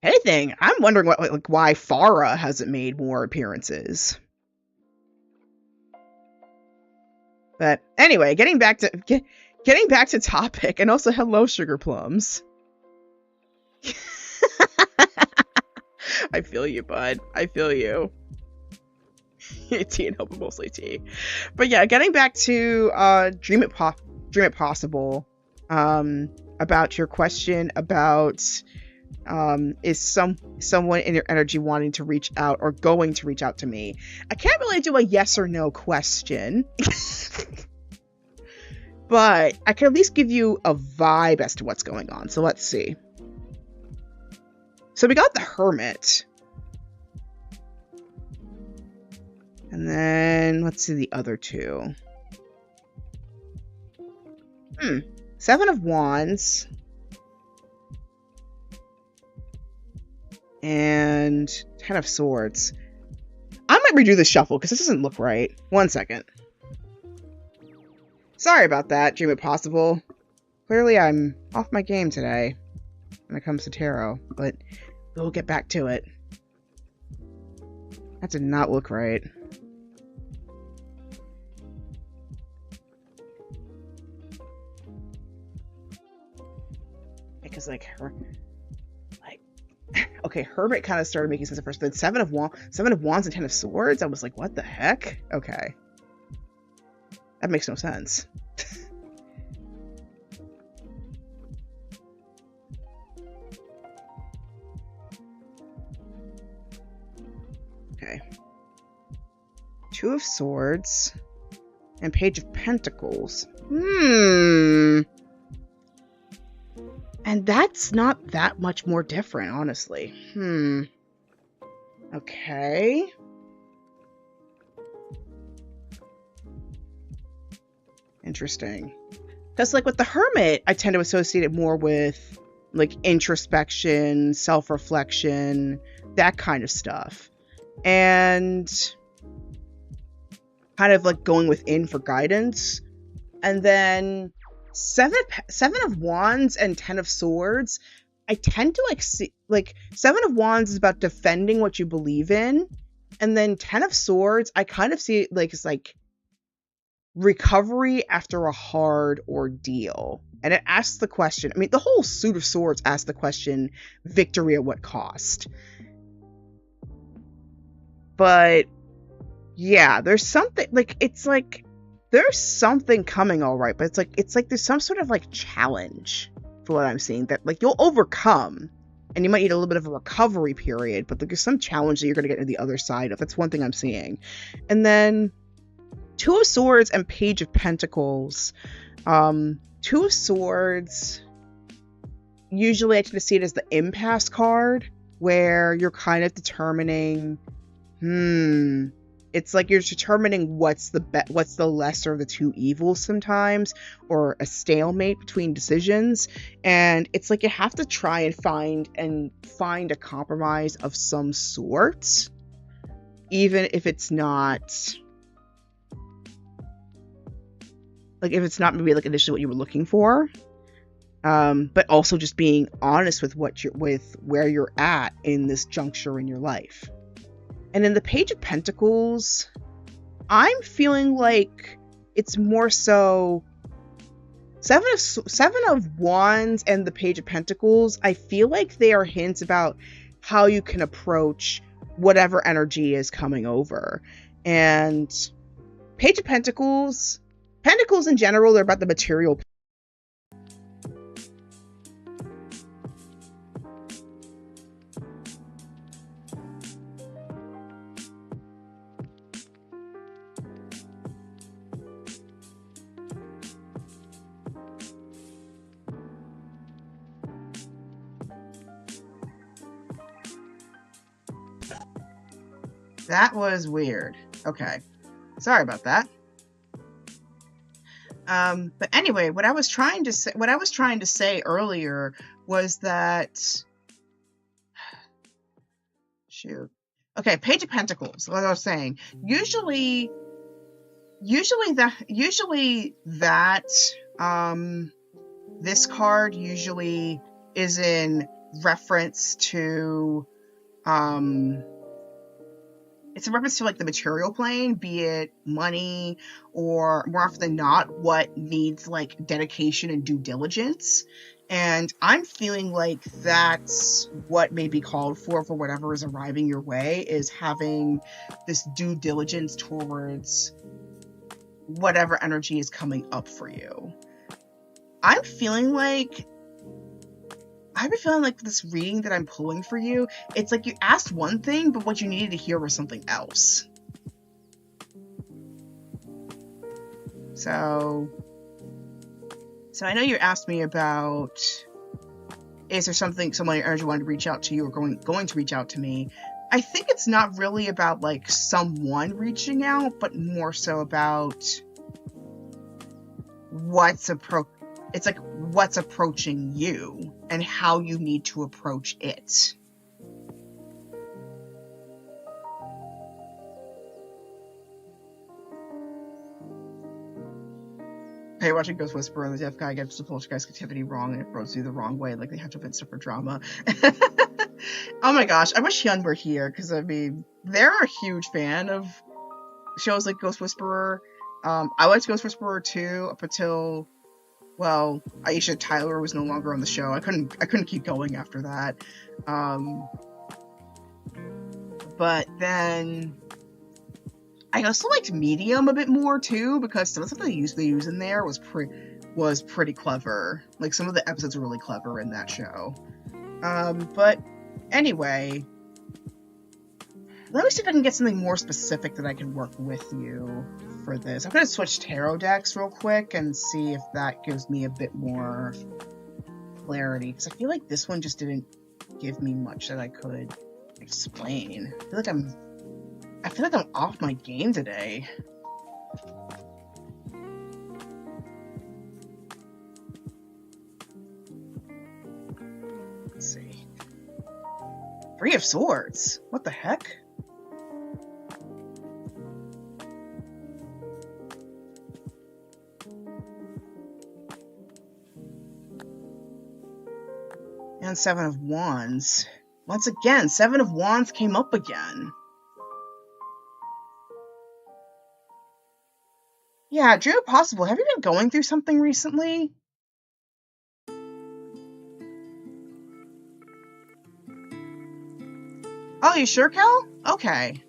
Anything. I'm wondering why Farah hasn't made more appearances. But anyway, getting back to topic, and also hello, Sugar Plums. I feel you, bud. I feel you. Tea and hope, mostly tea. But yeah, getting back to Dream It Possible. About your question about is someone in your energy wanting to reach out or going to reach out to me. I can't really do a yes or no question. But I can at least give you a vibe as to what's going on. So let's see. So we got the Hermit. And then let's see the other two. Seven of Wands. And Ten of Swords. I might redo the shuffle because this doesn't look right. 1 second. Sorry about that, Dream It Possible. Clearly I'm off my game today when it comes to tarot, but we'll get back to it. That did not look right. Because okay, Hermit kind of started making sense at first, but Seven of Wands and Ten of Swords, I was like, what the heck? Okay. That makes no sense. Okay. Two of Swords and Page of Pentacles. And that's not that much more different, honestly. Okay. Interesting. Because, like, with the Hermit, I tend to associate it more with, like, introspection, self-reflection, that kind of stuff. And kind of, like, going within for guidance. And then Seven of Wands and Ten of Swords, I tend to like see, like, Seven of Wands is about defending what you believe in, and then Ten of Swords, I kind of see it like it's like recovery after a hard ordeal. And it asks the question, I mean, the whole suit of swords asks the question, victory at what cost? But yeah, there's something like, it's like there's something coming, all right, but it's like there's some sort of like challenge for what I'm seeing that like you'll overcome, and you might need a little bit of a recovery period, but there's some challenge that you're going to get to the other side of. That's one thing I'm seeing. And then Two of Swords and Page of Pentacles. Two of Swords, usually I tend to see it as the impasse card, where you're kind of determining, it's like you're determining what's the lesser of the two evils sometimes, or a stalemate between decisions. And it's like you have to try and find a compromise of some sort, even if it's not like, if it's not maybe like initially what you were looking for. But also just being honest with where you're at in this juncture in your life. And in the Page of Pentacles, I'm feeling like it's more so Seven of Wands and the Page of Pentacles. I feel like they are hints about how you can approach whatever energy is coming over. And Page of Pentacles in general, they're about the material. That was weird. Okay. Sorry about that. But anyway, what I was trying to say earlier was that, shoot. Okay, Page of Pentacles, what I was saying. Usually that this card usually is in reference to it's a reference to like the material plane, be it money or more often than not, what needs like dedication and due diligence. And I'm feeling like that's what may be called for whatever is arriving your way, is having this due diligence towards whatever energy is coming up for you. I've been feeling like this reading that I'm pulling for you, it's like you asked one thing, but what you needed to hear was something else. So I know you asked me about, is there someone your energy wanted to reach out to you or going to reach out to me? I think it's not really about like someone reaching out, but more so about what's approaching you and how you need to approach it. Hey, watching Ghost Whisperer and the deaf guy gets the poltergeist activity wrong and it throws you the wrong way, like they have to fit stuff for drama. Oh my gosh, I wish Hyun were here, because I mean, they're a huge fan of shows like Ghost Whisperer. I liked Ghost Whisperer too, up until, well, Aisha Tyler was no longer on the show. I couldn't keep going after that. But then I also liked Medium a bit more too, because some of the stuff they use in there was pretty clever. Like, some of the episodes were really clever in that show. But anyway, let me see if I can get something more specific that I can work with you for this. I'm going to switch tarot decks real quick and see if that gives me a bit more clarity, because I feel like this one just didn't give me much that I could explain. I feel like I'm off my game today. Let's see. Three of Swords. What the heck? And Seven of Wands. Once again, Seven of Wands came up again. Yeah, Drew Possible, have you been going through something recently? Oh, you sure, Kel? Okay.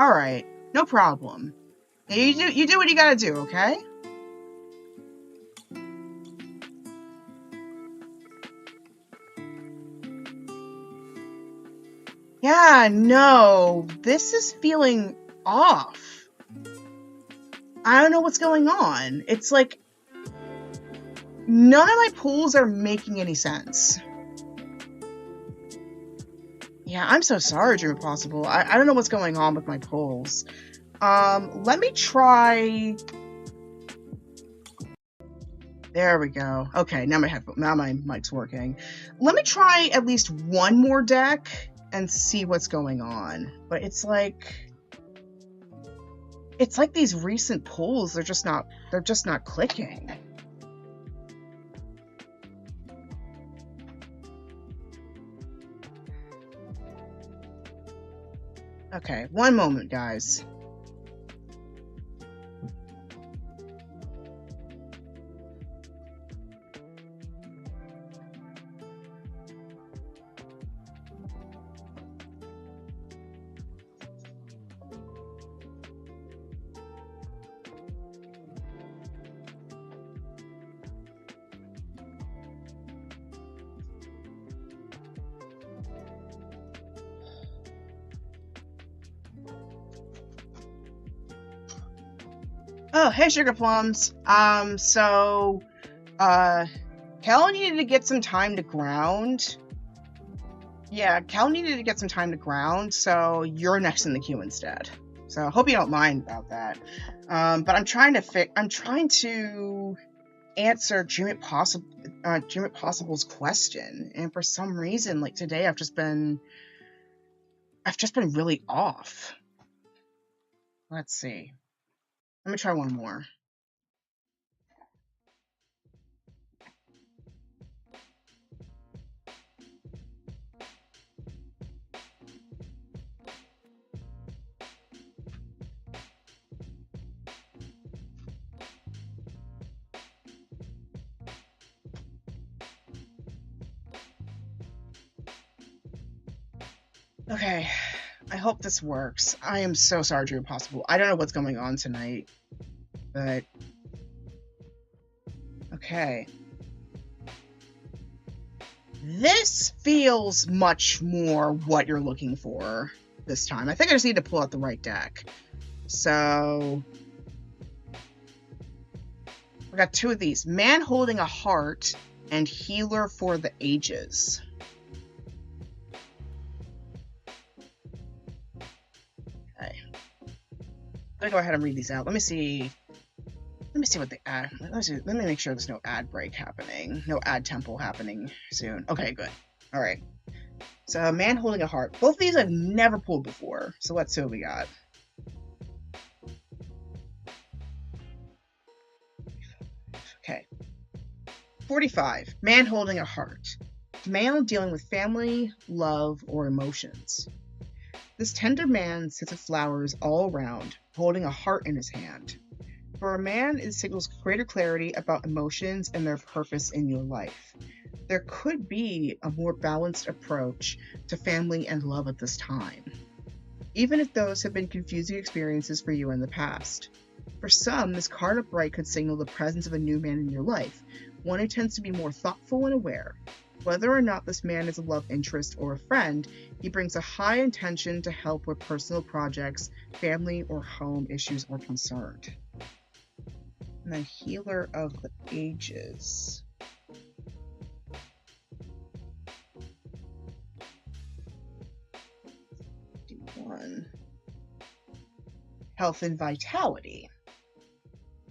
Alright, no problem. You do what you gotta do, okay? Yeah, no, this is feeling off. I don't know what's going on. It's like, none of my pulls are making any sense. Yeah, I'm so sorry, Dream Impossible. I don't know what's going on with my pulls. Let me try... There we go. Okay, now my mic's working. Let me try at least one more deck and see what's going on. But it's like these recent pulls, they're just not clicking. Okay, one moment, guys. Oh, hey, Sugar Plums. Cal needed to get some time to ground. Yeah, Cal needed to get some time to ground, so you're next in the queue instead. So, hope you don't mind about that. But I'm trying to answer Dream It Possible's question, and for some reason, like today, I've just been really off. Let's see. Let me try one more. Okay, I hope this works. I am so sorry to Impossible. I don't know what's going on tonight, but okay. This feels much more what you're looking for this time. I think I just need to pull out the right deck. So I got two of these. Man Holding a Heart and Healer for the Ages. Okay. I'm gonna go ahead and read these out. Let me see what the ad. Let me make sure there's no ad break happening. No ad tempo happening soon. Okay, good. All right. So, Man Holding a Heart. Both of these I've never pulled before. So let's see what we got. Okay. 45. Man Holding a Heart. Male dealing with family, love, or emotions. This tender man sits with flowers all around, holding a heart in his hand. For a man, it signals greater clarity about emotions and their purpose in your life. There could be a more balanced approach to family and love at this time, even if those have been confusing experiences for you in the past. For some, this card upright could signal the presence of a new man in your life, one who tends to be more thoughtful and aware. Whether or not this man is a love interest or a friend, he brings a high intention to help with personal projects, family, or home issues are concerned. And then Healer of the Ages. D1. Health and Vitality.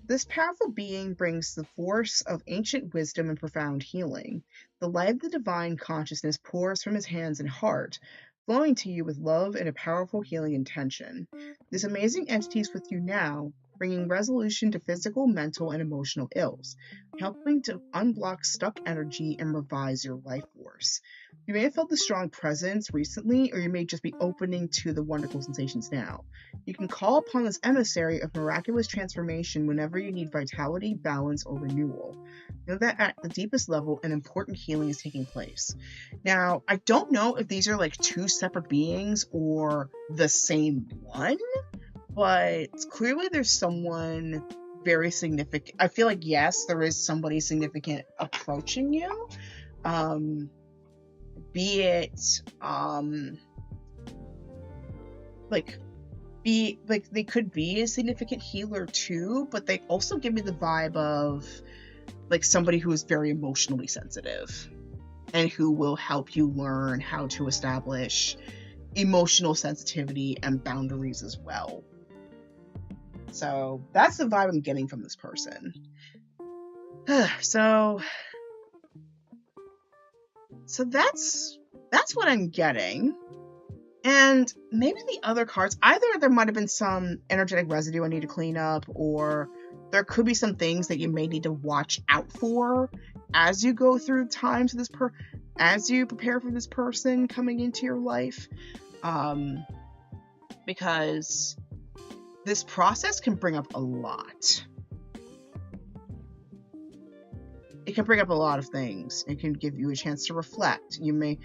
This powerful being brings the force of ancient wisdom and profound healing. The light of the divine consciousness pours from his hands and heart, flowing to you with love and a powerful healing intention. This amazing entity is with you now, bringing resolution to physical, mental, and emotional ills, helping to unblock stuck energy and revise your life force. You may have felt the strong presence recently, or you may just be opening to the wonderful sensations now. You can call upon this emissary of miraculous transformation whenever you need vitality, balance, or renewal. Know that at the deepest level, an important healing is taking place. Now, I don't know if these are like two separate beings or the same one, but clearly there's someone very significant. I feel like, yes, there is somebody significant approaching you. Be it they could be a significant healer too, but they also give me the vibe of like somebody who is very emotionally sensitive and who will help you learn how to establish emotional sensitivity and boundaries as well. So that's the vibe I'm getting from this person. So that's what I'm getting. And maybe the other cards, either there might have been some energetic residue I need to clean up, or there could be some things that you may need to watch out for as you go through times of this as you prepare for this person coming into your life. Because this process can bring up a lot. It can bring up a lot of things. It can give you a chance to reflect. You may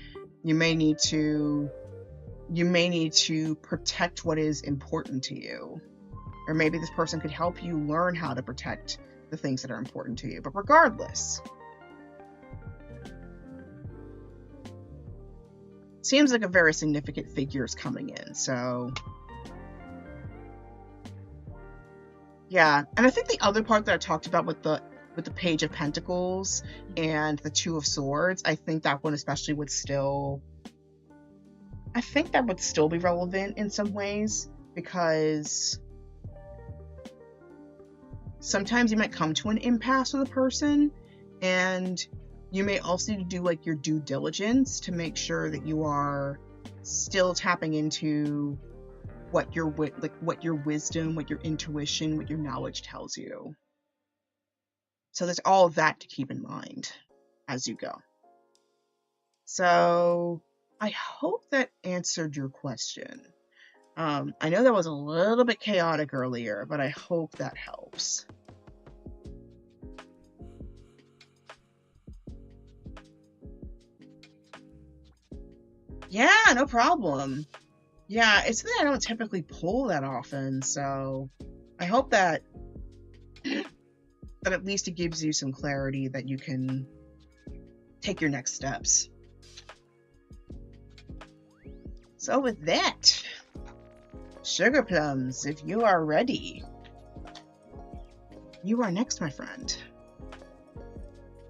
need to protect what is important to you. Or maybe this person could help you learn how to protect the things that are important to you. But regardless, seems like a very significant figure is coming in. So yeah, and I think the other part that I talked about with the Page of Pentacles and the Two of Swords, I think that one especially would still be relevant in some ways, because sometimes you might come to an impasse with a person, and you may also do like your due diligence to make sure that you are still tapping into what your wisdom, what your intuition, what your knowledge tells you. So there's all of that to keep in mind as you go. So I hope that answered your question. I know that was a little bit chaotic earlier, but I hope that helps. Yeah, no problem. Yeah, it's something I don't typically pull that often, so I hope that at least it gives you some clarity that you can take your next steps. So with that, Sugar Plums, if you are ready, you are next, my friend.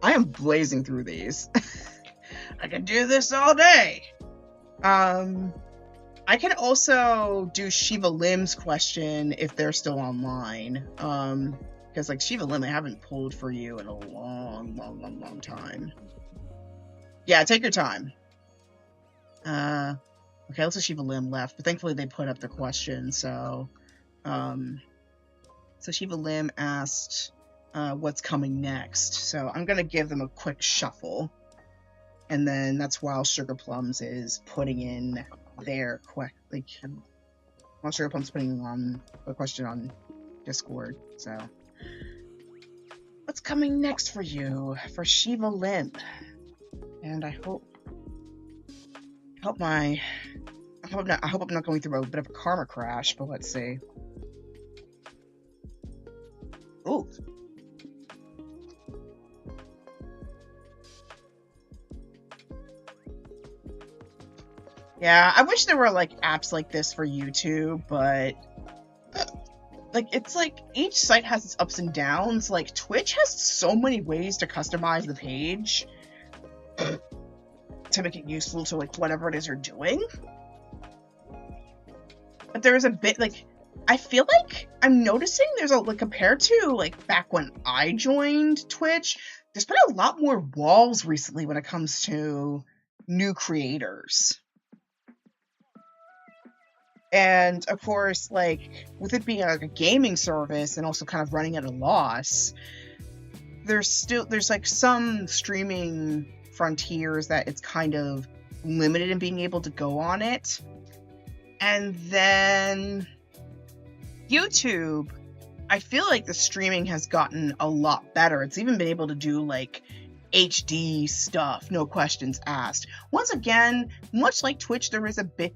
I am blazing through these. I can do this all day. I can also do Shiva Lim's question if they're still online. Because like Shiva Lim, I haven't pulled for you in a long time. Yeah, take your time. Okay, looks like Shiva Lim left, but thankfully they put up the question. So Shiva Lim asked what's coming next. So I'm gonna give them a quick shuffle, and then that's while Sugar Plums is putting in their while Sugar Plums putting on a question on Discord. So what's coming next for you for Shiva Lim? And I hope I'm not going through a bit of a karma crash, but let's see. Ooh. Yeah, I wish there were like apps like this for YouTube, but like it's like each site has its ups and downs. Like Twitch has so many ways to customize the page to make it useful to like whatever it is you're doing. But there is a bit like I feel like I'm noticing there's a like compared to like back when I joined Twitch, there's been a lot more walls recently when it comes to new creators. And of course, like with it being like a gaming service and also kind of running at a loss, there's like some streaming frontiers that it's kind of limited in being able to go on it. And then YouTube, I feel like the streaming has gotten a lot better. It's even been able to do like HD stuff, no questions asked. Once again, much like Twitch, there is a bit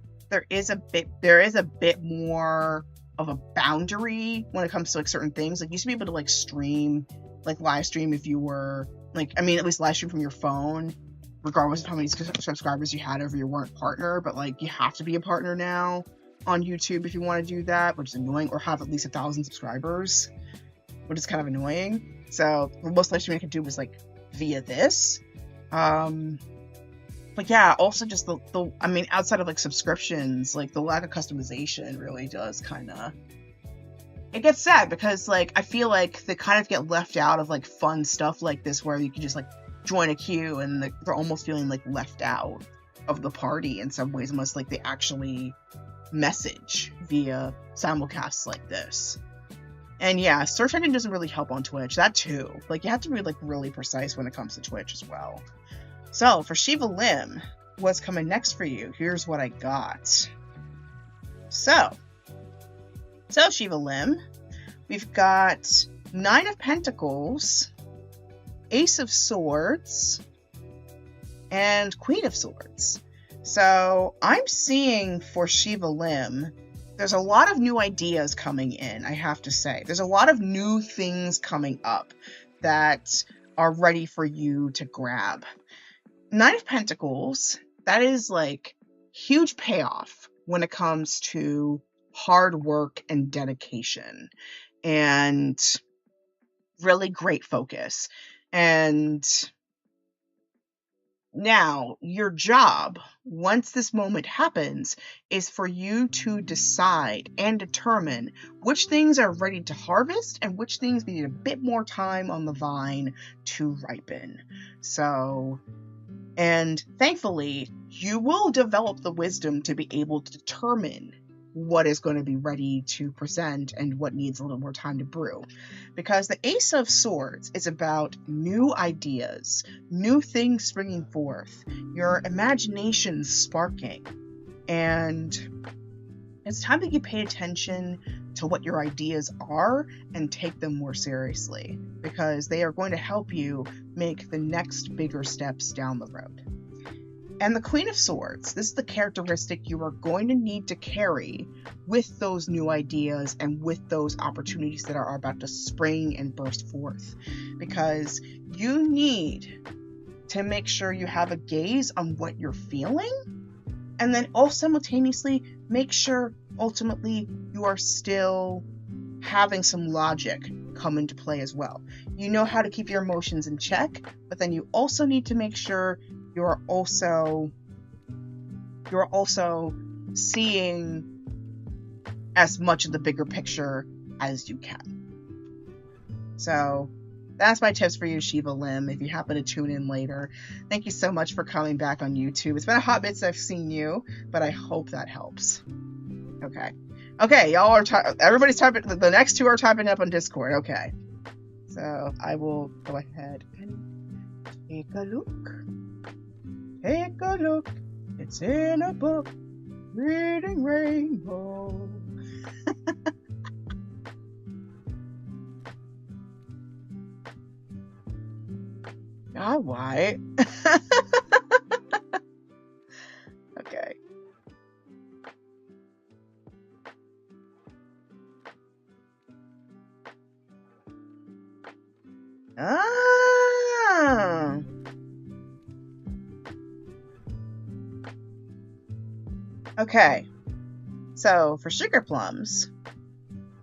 more of a boundary when it comes to like certain things. Like you used to be able to like stream, like live stream if you were like, I mean, at least live stream from your phone, regardless of how many subscribers you had over your weren't partner. But like you have to be a partner now on YouTube if you want to do that, which is annoying, or have at least 1,000 subscribers, which is kind of annoying. So the most live streaming I could do was like via this. But yeah, also just the I mean, outside of like subscriptions, like the lack of customization really does kind of, it gets sad because like I feel like they kind of get left out of like fun stuff like this where you can just like join a queue and they're almost feeling like left out of the party in some ways, unless like they actually message via simulcasts like this. And yeah, search engine doesn't really help on Twitch. That too. Like you have to be like really precise when it comes to Twitch as well. So, for Shiva Lim, what's coming next for you? Here's what I got. So Shiva Lim, we've got 9 of Pentacles, Ace of Swords, and Queen of Swords. So, I'm seeing for Shiva Lim, there's a lot of new ideas coming in, I have to say. There's a lot of new things coming up that are ready for you to grab. 9 of Pentacles, that is like huge payoff when it comes to hard work and dedication and really great focus. And now your job, once this moment happens, is for you to decide and determine which things are ready to harvest and which things need a bit more time on the vine to ripen. So, and thankfully, you will develop the wisdom to be able to determine what is going to be ready to present and what needs a little more time to brew. Because the Ace of Swords is about new ideas, new things springing forth, your imagination sparking. And it's time that you pay attention to what your ideas are and take them more seriously, because they are going to help you make the next bigger steps down the road. And the Queen of Swords, this is the characteristic you are going to need to carry with those new ideas and with those opportunities that are about to spring and burst forth. Because you need to make sure you have a gaze on what you're feeling, and then also simultaneously make sure ultimately you are still having some logic come into play as well. You know how to keep your emotions in check, but then you also need to make sure you're also seeing as much of the bigger picture as you can. So that's my tips for you, Shiva Lim, if you happen to tune in later. Thank you so much for coming back on YouTube. It's been a hot bit since I've seen you, but I hope that helps. Okay, y'all are everybody's typing. The next two are typing up on Discord. Okay, so I will go ahead and take a look. Take a look. It's in a book. Reading Rainbow. Ah, why? Okay. Ah. Okay. So for sugar plums,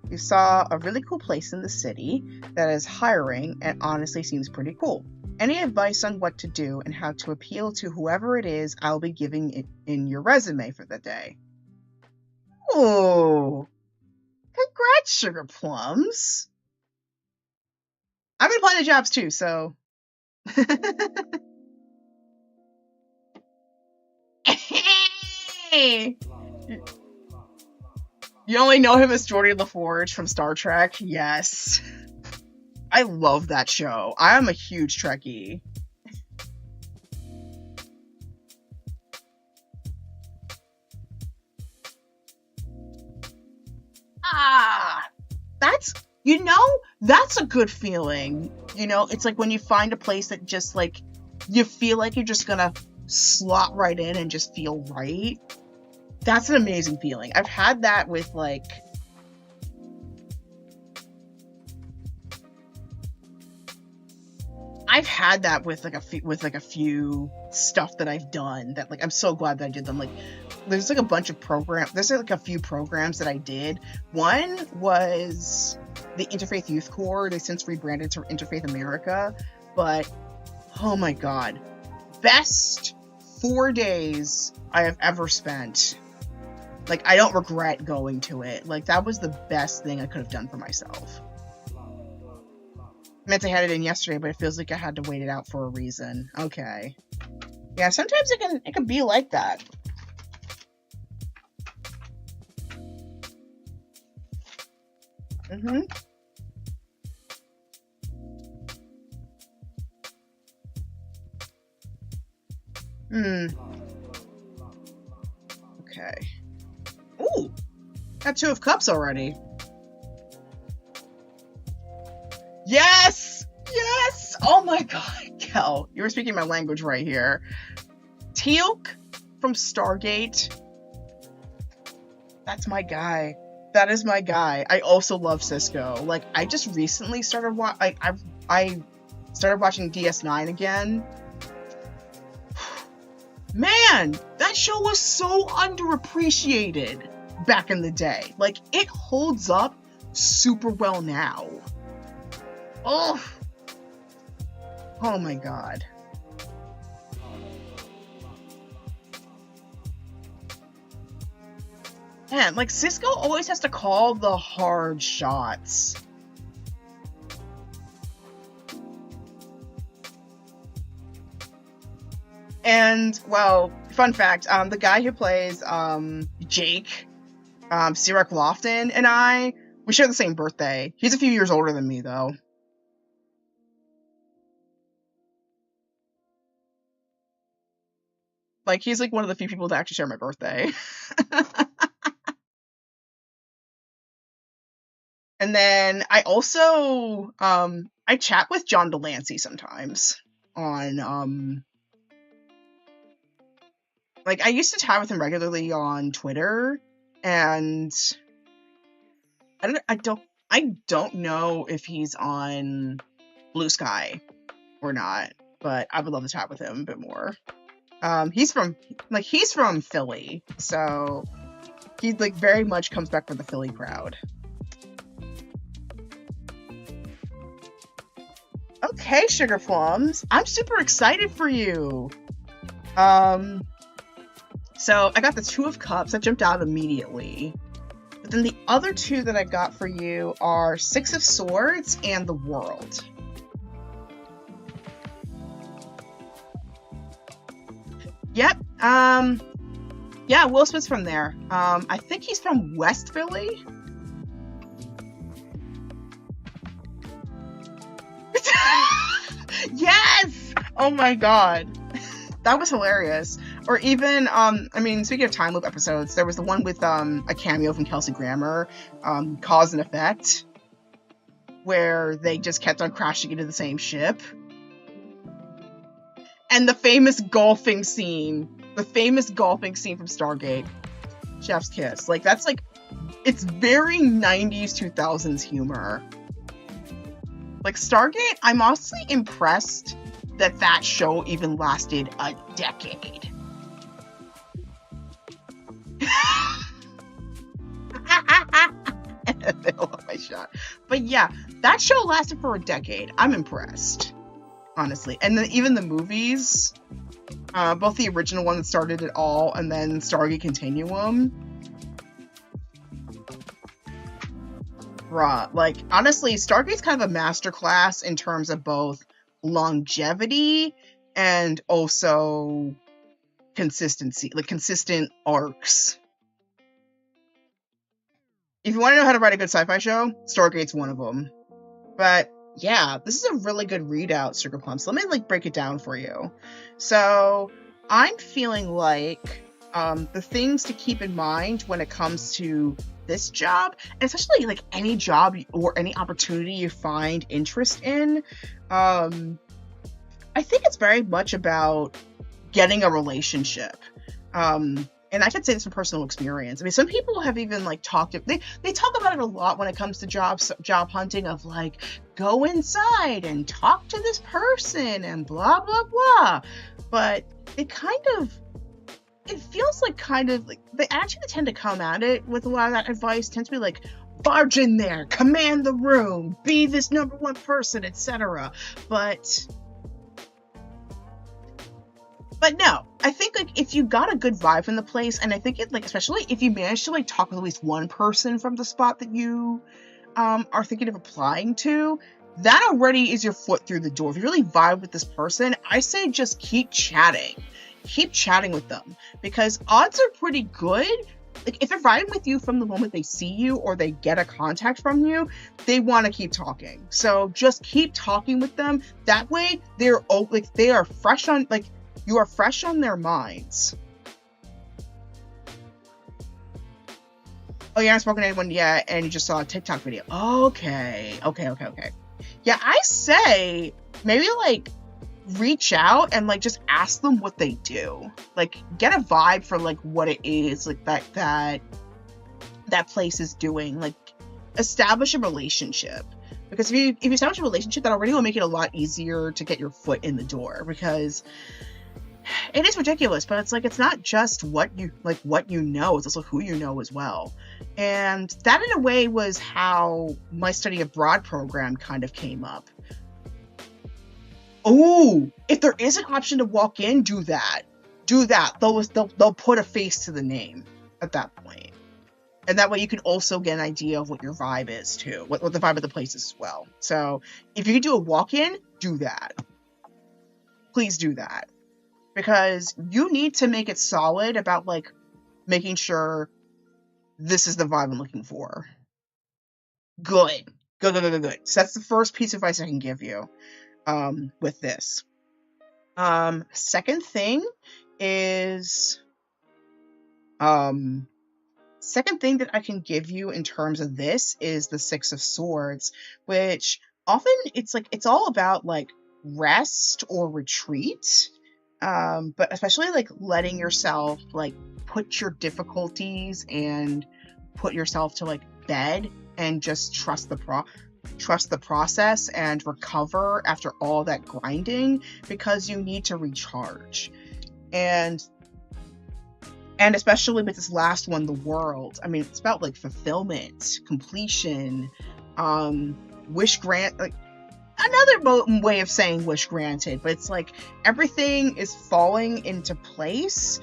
you saw a really cool place in the city that is hiring and honestly seems pretty cool. Any advice on what to do and how to appeal to whoever it is I'll be giving it in your resume for the day? Oh, congrats, sugar plums. I've been applying to jobs too, so. Hey! You only know him as Geordi LaForge from Star Trek? Yes. I love that show. I am a huge Trekkie. Ah, that's a good feeling. It's like when you find a place that just like you feel like you're just gonna slot right in and just feel right. That's an amazing feeling. I've had that with like a few stuff that I've done that like I'm so glad that I did them. Like there's like a bunch of programs. There's like a few programs that I did. One was the Interfaith Youth Corps. They since rebranded to Interfaith America, but oh my god, best 4 days I have ever spent. Like I don't regret going to it. Like that was the best thing I could have done for myself. I meant I had it in yesterday, but it feels like I had to wait it out for a reason. Okay. Yeah, sometimes it can be like that. Mm-hmm. Okay. Ooh! Got 2 of Cups already. Yes! Yes! Oh my god, Kel. You were speaking my language right here. Teal'c from Stargate. That's my guy. That is my guy. I also love Cisco. Like, I just recently started I started watching DS9 again. Man, that show was so underappreciated back in the day. Like, it holds up super well now. Oh my god. Man, like Cisco always has to call the hard shots. And well, fun fact, the guy who plays Jake, Sirach Lofton, and we share the same birthday. He's a few years older than me though. Like he's like one of the few people to actually share my birthday. And then I also I chat with John Delancey sometimes on Like, I used to chat with him regularly on Twitter, and I don't know if he's on Blue Sky or not, but I would love to chat with him a bit more. He's from Philly, so he like very much comes back for the Philly crowd. Okay, Sugar Plums, I'm super excited for you. Um, so I got the Two of Cups. That jumped out immediately. But then the other two that I got for you are Six of Swords and the World. Yep. Yeah, Will Smith's from there. I think he's from West Philly. Yes! Oh my god. That was hilarious. Or even, I mean, speaking of time loop episodes, there was the one with a cameo from Kelsey Grammer, Cause and Effect, where they just kept on crashing into the same ship. And the famous golfing scene from Stargate, Chef's Kiss. Like, that's like, it's very 90s, 2000s humor. Like, Stargate, I'm honestly impressed that show even lasted a decade. They love my shot. But yeah, that show lasted for a decade. I'm impressed, honestly. And then even the movies, both the original one that started it all and then Stargate Continuum. Bruh, like, honestly, Stargate's kind of a masterclass in terms of both longevity and also consistency, like consistent arcs. If you want to know how to write a good sci-fi show, Stargate's one of them. But yeah, this is a really good readout, Sugar Plums. Let me like break it down for you. So I'm feeling like the things to keep in mind when it comes to this job, and especially like any job or any opportunity you find interest in, I think it's very much about getting a relationship. And I can say this from personal experience. I mean, some people have even like they talk about it a lot when it comes to job hunting, of like, go inside and talk to this person and blah blah blah. But it feels like kind of like they actually tend to come at it with a lot of that advice tends to be like, barge in there, command the room, be this number one person, etc. But no, I think like if you got a good vibe from the place, and I think it like, especially if you manage to like talk with at least one person from the spot that you are thinking of applying to, that already is your foot through the door. If you really vibe with this person, I say just keep chatting with them, because odds are pretty good. Like, if they're vibing with you from the moment they see you or they get a contact from you, they want to keep talking. So just keep talking with them. That way they are fresh on, like, you are fresh on their minds. Oh, you haven't spoken to anyone yet, and you just saw a TikTok video. Okay. Yeah, I say maybe like reach out and like just ask them what they do. Like, get a vibe for like what it is like that place is doing. Like, establish a relationship. Because if you establish a relationship, that already will make it a lot easier to get your foot in the door. Because it is ridiculous, but it's like, it's not just what you know, it's also who you know as well. And that in a way was how my study abroad program kind of came up. Oh, if there is an option to walk in, do that. They'll put a face to the name at that point. And that way you can also get an idea of what your vibe is too, what the vibe of the place is as well. So if you do a walk-in, do that. Please do that. Because you need to make it solid about like making sure this is the vibe I'm looking for. Good. So that's the first piece of advice I can give you with this. Second thing that I can give you in terms of this is the Six of Swords, which often it's all about like rest or retreat. But especially like letting yourself like put your difficulties and put yourself to like bed and just trust the process and recover after all that grinding, because you need to recharge. And especially with this last one, the world, I mean, it's about like fulfillment, completion, wish grant, like another way of saying wish granted, but it's like everything is falling into place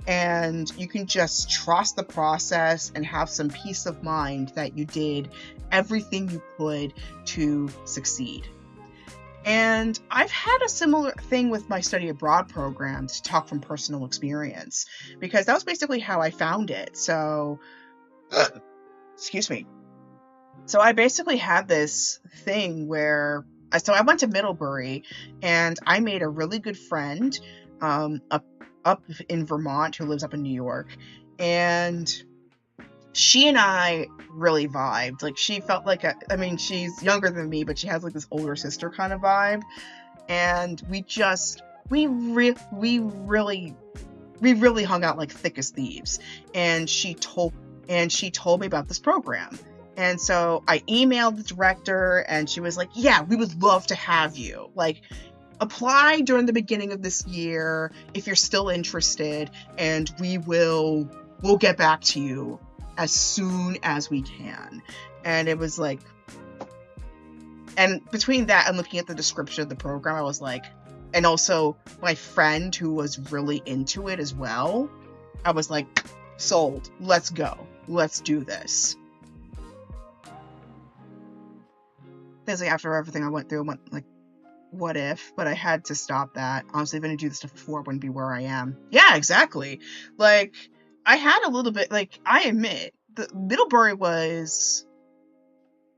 and you can just trust the process and have some peace of mind that you did everything you could to succeed. And I've had a similar thing with my study abroad program, to talk from personal experience, because that was basically how I found it. So, excuse me. So I basically had this thing where, so I went to Middlebury and I made a really good friend up in Vermont who lives up in New York. And she and I really vibed. Like, she felt like I mean, she's younger than me, but she has like this older sister kind of vibe. And we really hung out like thick as thieves. And she told me about this program. And so I emailed the director and she was like, yeah, we would love to have you. Like, apply during the beginning of this year if you're still interested, and we'll get back to you as soon as we can. And it was like, and between that and looking at the description of the program, I was like, and also my friend who was really into it as well, I was like, sold, let's go, let's do this. Basically, after everything I went through, I went like, what if? But I had to stop that. Honestly, if I didn't do this stuff before, I wouldn't be where I am. Yeah, exactly. Like, I had a little bit, like, I admit, the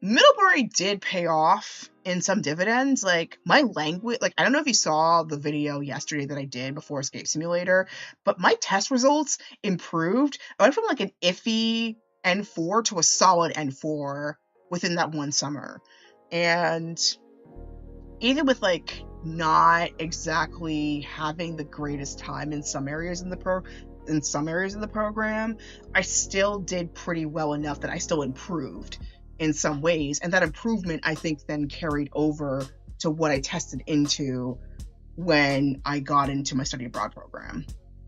Middlebury did pay off in some dividends. Like, my language, like, I don't know if you saw the video yesterday that I did before Escape Simulator, but my test results improved. I went from like an iffy N4 to a solid N4 within that one summer. And even with like not exactly having the greatest time in some areas in the program, I still did pretty well enough that I still improved in some ways, and that improvement I think then carried over to what I tested into when I got into my study abroad program.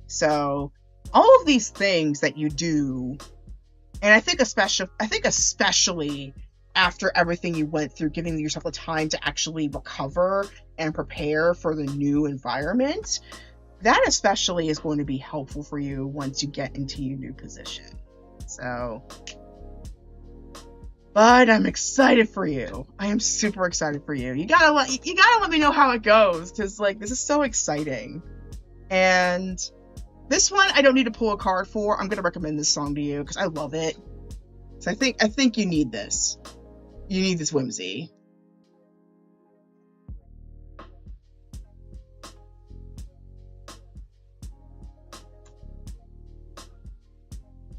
So all of these things that you do, and I think especially after everything you went through, giving yourself the time to actually recover and prepare for the new environment, that especially is going to be helpful for you once you get into your new position. So, but I'm excited for you. I am super excited for you. You gotta let me know how it goes, because like, this is so exciting. And this one I don't need to pull a card for. I'm gonna recommend this song to you because I love it. So I think you need this. You need this whimsy.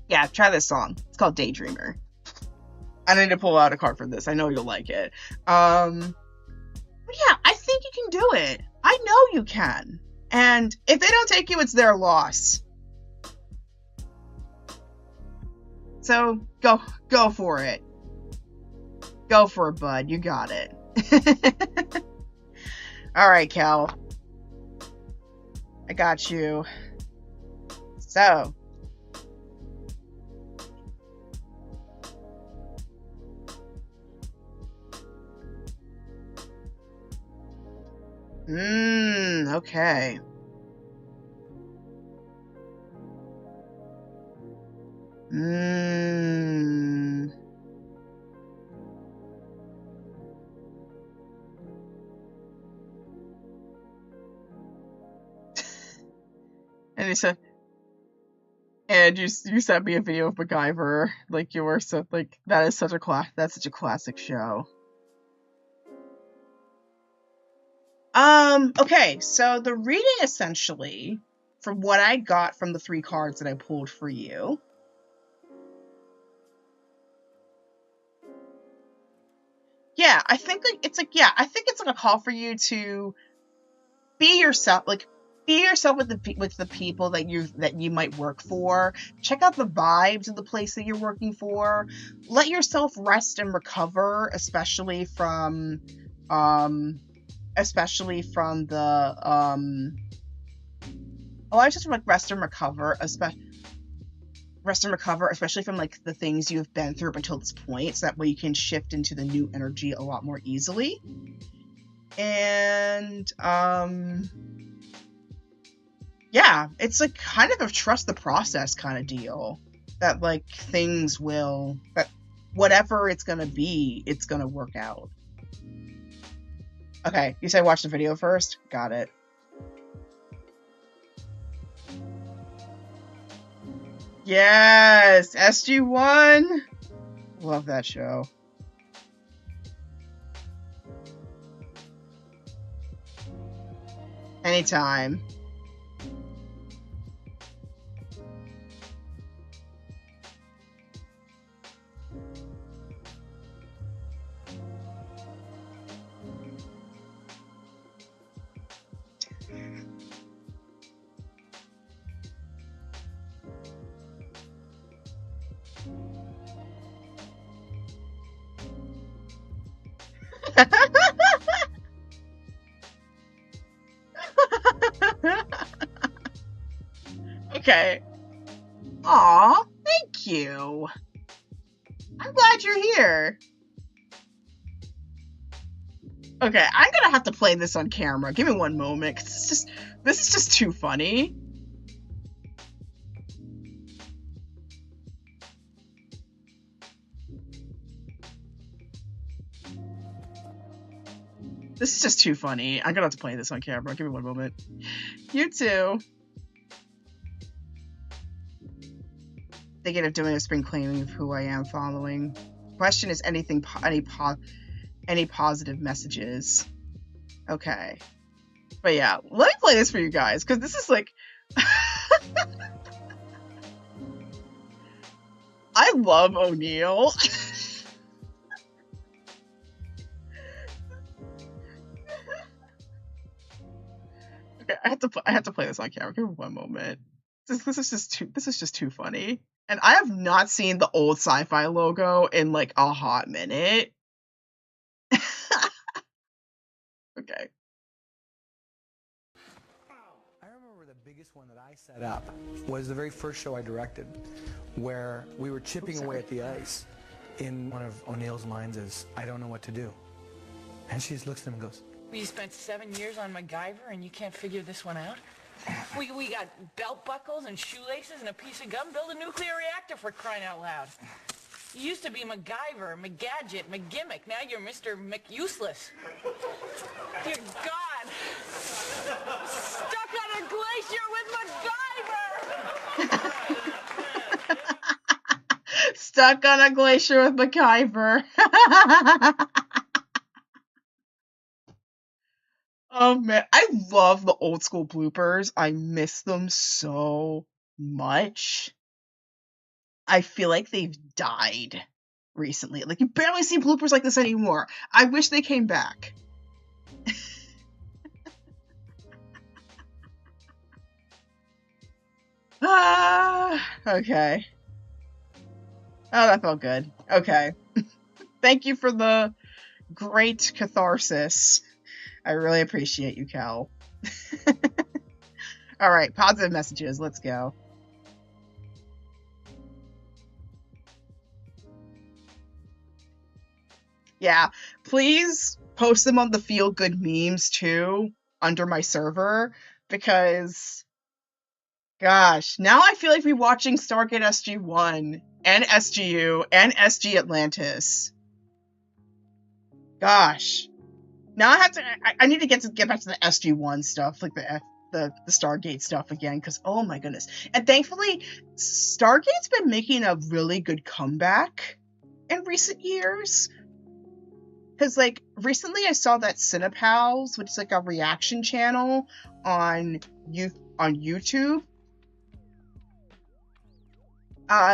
Yeah, try this song. It's called Daydreamer. I need to pull out a card for this. I know you'll like it. But yeah, I think you can do it. I know you can. And if they don't take you, it's their loss. So go for it. Go for it, bud. You got it. All right, Cal. I got you. So. Okay. And he said, and you sent me a video of MacGyver. Like, you were so, like, that's such a classic show. Okay, so the reading essentially, from what I got from the 3 cards that I pulled for you, yeah, I think it's like a call for you to be yourself, like, be yourself with the people that you might work for. Check out the vibes of the place that you're working for. Let yourself rest and recover, especially from the I just like rest and recover, especially from like the things you've been through up until this point, so that way you can shift into the new energy a lot more easily. And yeah, it's like kind of a trust the process kind of deal, that like that whatever it's gonna be, it's gonna work out. Okay, you said watch the video first? Got it. Yes! SG-1! Love that show. Anytime. Okay. Aw, thank you. I'm glad you're here. Okay, I'm gonna have to play this on camera. Give me one moment, 'cause this is just too funny. This is just too funny. I'm gonna have to play this on camera. Give me one moment. You too. Thinking of doing a spring cleaning of who I am following. Question is any positive messages. Okay. But yeah, let me play this for you guys, because this is like... I love O'Neill. Okay, I have to play this on camera. Give me one moment. This is just too funny. And I have not seen the old sci-fi logo in like a hot minute. Okay. I remember the biggest one that I set up was the very first show I directed, where we were chipping away at the ice. In one of O'Neill's lines is, "I don't know what to do." And she just looks at him and goes, You spent 7 years on MacGyver and you can't figure this one out? We got belt buckles and shoelaces and a piece of gum. Build a nuclear reactor, for crying out loud. You used to be MacGyver, McGadget, McGimmick. Now you're Mr. McUseless. Dear God. Stuck on a glacier with MacGyver. Stuck on a glacier with MacGyver. Oh man, I love the old school bloopers. I miss them so much. I feel like they've died recently. Like, you barely see bloopers like this anymore. I wish they came back. Okay. Oh, that felt good. Okay. Thank you for the great catharsis. I really appreciate you, Cal. All right, positive messages. Let's go. Yeah, please post them on the Feel Good memes too under my server, because gosh, now I feel like we're watching Stargate SG-1 and SGU and SG Atlantis. Gosh. Now I have to. I need to get back to the SG-1 stuff, like the Stargate stuff again, because oh my goodness. And thankfully, Stargate's been making a really good comeback in recent years. Because like recently, I saw that Cinepals, which is like a reaction channel on YouTube.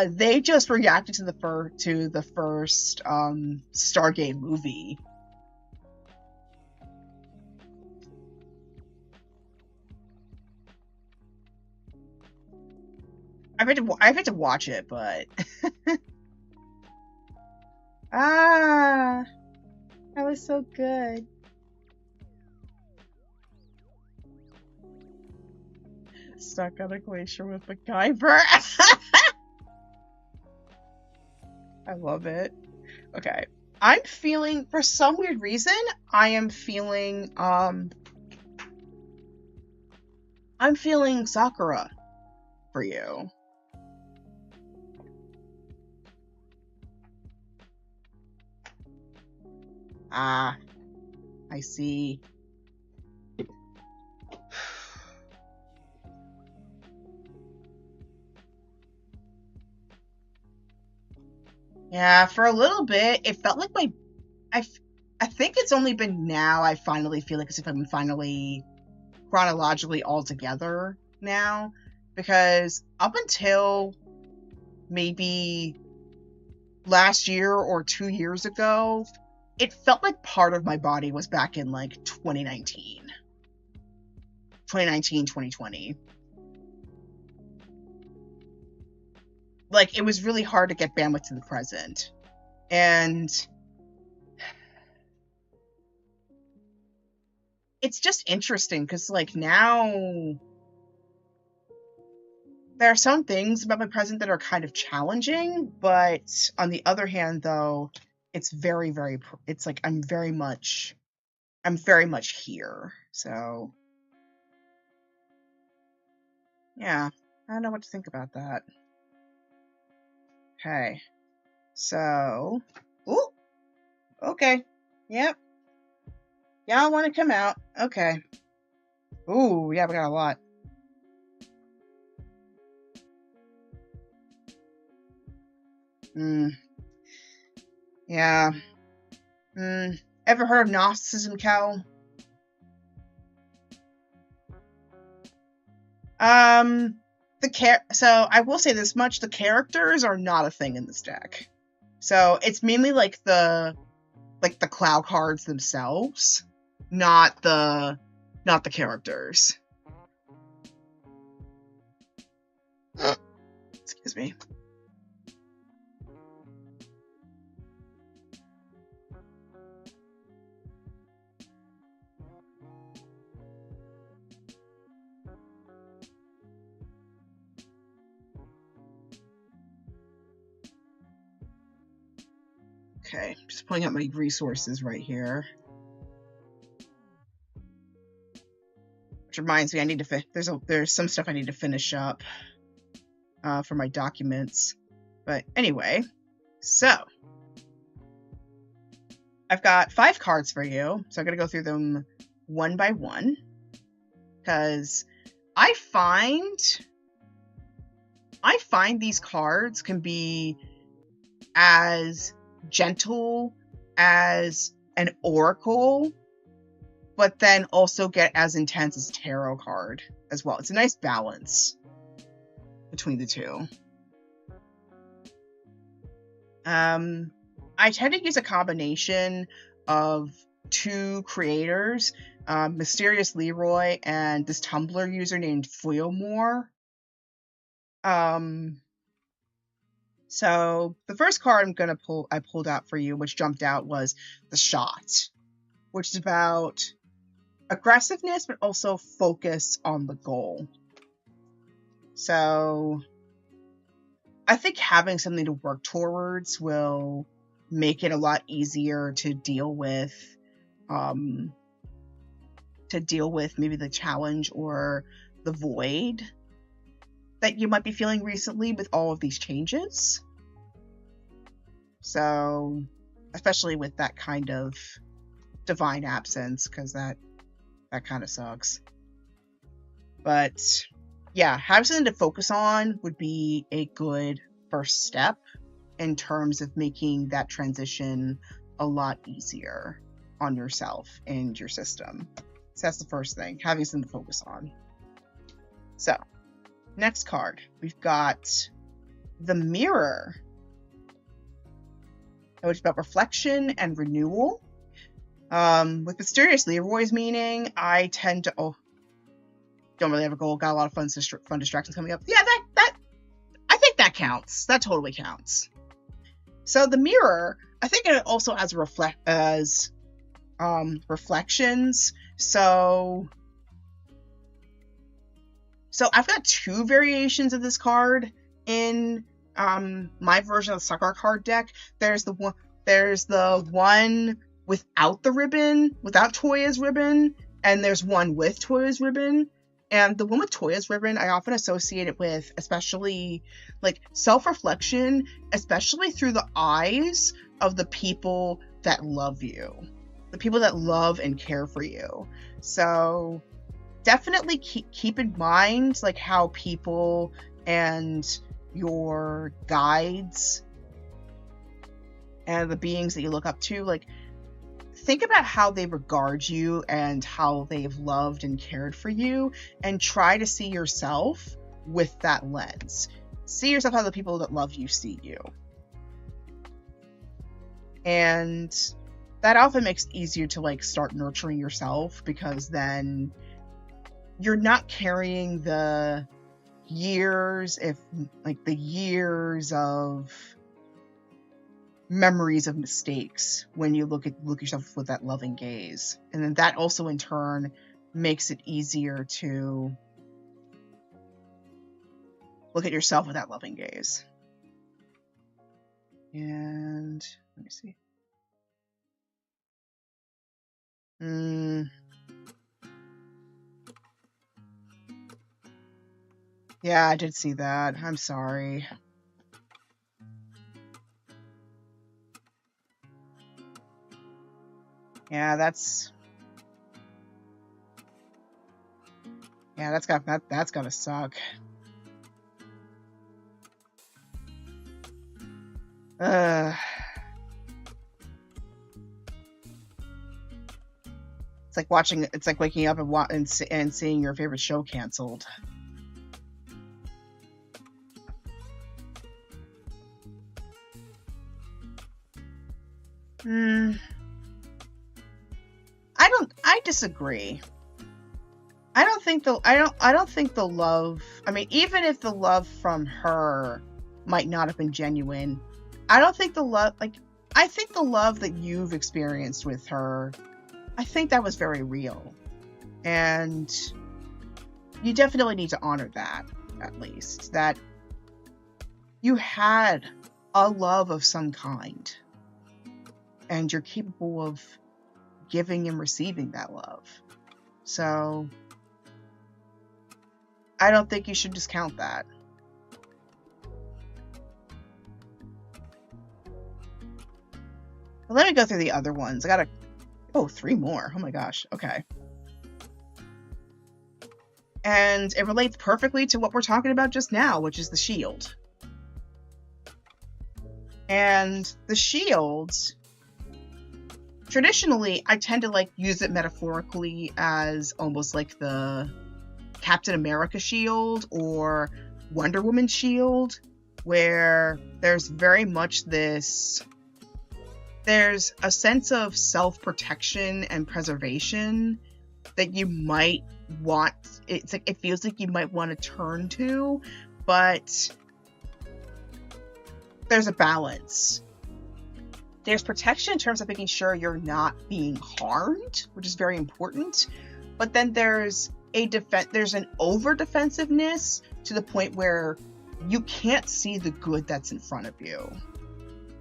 They just reacted to the first Stargate movie. I've had to watch it, but that was so good. Stuck on a glacier with MacGyver. I love it. Okay. I'm feeling, for some weird reason, I'm feeling Sakura for you. Ah, I see. Yeah, for a little bit, it felt like I think it's only been now I finally feel like as if I'm finally chronologically all together now, because up until maybe last year or 2 years ago, it felt like part of my body was back in like 2019, 2020. Like, it was really hard to get bandwidth to the present. And it's just interesting because, like, now there are some things about my present that are kind of challenging, but on the other hand, though, it's very, very, it's like I'm very much here. So, yeah, I don't know what to think about that. Okay, so, ooh, okay, yep, y'all want to come out? Okay. Ooh, yeah, we got a lot. Yeah. Ever heard of Gnosticism, Cal? So I will say this much: the characters are not a thing in this deck. So it's mainly like the cloud cards themselves, not the characters. Excuse me. Okay, just pulling out my resources right here. Which reminds me, I need to there's some stuff I need to finish up for my documents. But anyway, so I've got 5 cards for you, so I'm gonna go through them one by one because I find these cards can be as gentle as an oracle, but then also get as intense as tarot card as well. It's a nice balance between the two. I tend to use a combination of 2 creators, Mysterious Leroy and this Tumblr user named Foilmore. So the first card I pulled out for you, which jumped out, was The Shot, which is about aggressiveness, but also focus on the goal. So I think having something to work towards will make it a lot easier to deal with maybe the challenge or the void that you might be feeling recently with all of these changes. So, especially with that kind of divine absence, because that kind of sucks. But yeah, having something to focus on would be a good first step in terms of making that transition a lot easier on yourself and your system. So that's the first thing, having something to focus on. So, next card, we've got the Mirror, which is about reflection and renewal. With Mysterious Leroy's meaning, I tend to don't really have a goal. Got a lot of fun distractions coming up. Yeah, counts. That totally counts. So the mirror, I think it also has reflections. So I've got 2 variations of this card in my version of the Sucker card deck. There's the one without the ribbon, without Toya's ribbon, and there's one with Toya's ribbon. And the one with Toya's ribbon, I often associate it with, especially like self-reflection, especially through the eyes of the people that love you, the people that love and care for you. So definitely keep in mind like how people and your guides and the beings that you look up to, like, think about how they regard you and how they've loved and cared for you, and try to see yourself with that lens. See yourself how the people that love you see you. And that often makes it easier to like start nurturing yourself, because then you're not carrying the years of memories of mistakes when you look yourself with that loving gaze. And then that also in turn makes it easier to look at yourself with that loving gaze. And let me see. Yeah, I did see that. I'm sorry. Yeah, that's gotta suck. It's like waking up and seeing your favorite show canceled. I disagree. I don't think the love, I mean, even if the love from her might not have been genuine, I don't think the love, I think the love that you've experienced with her, I think that was very real. And you definitely need to honor that, at least. That you had a love of some kind. And you're capable of giving and receiving that love. So I don't think you should discount that. But let me go through the other ones. I gotta... Oh, 3 more. Oh my gosh. Okay. And it relates perfectly to what we're talking about just now, which is the shield. And the shield... Traditionally, I tend to use it metaphorically as almost like the Captain America shield or Wonder Woman shield, where there's very much there's a sense of self-protection and preservation that you might want. It feels like you might want to turn to, but there's a balance. There's protection in terms of making sure you're not being harmed, which is very important. But then there's an over-defensiveness to the point where you can't see the good that's in front of you.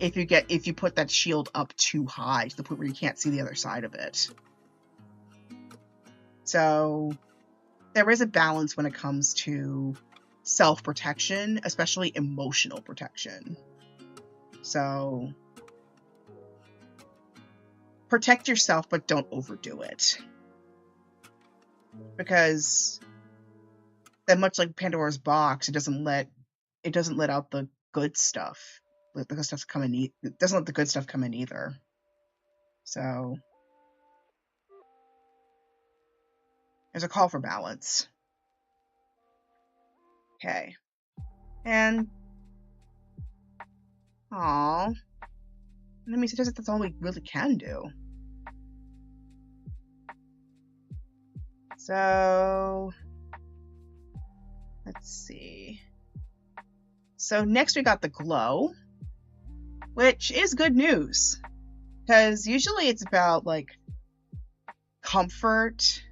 If you put that shield up too high to the point where you can't see the other side of it. So there is a balance when it comes to self-protection, especially emotional protection. So protect yourself, but don't overdo it. Because then, much like Pandora's box, it doesn't let out the good stuff. The good stuff come in. It doesn't let the good stuff come in either. So there's a call for balance. Okay. And that means it doesn't. That's all we really can do. So let's see. So next we got the glow, which is good news, because usually it's about like comfort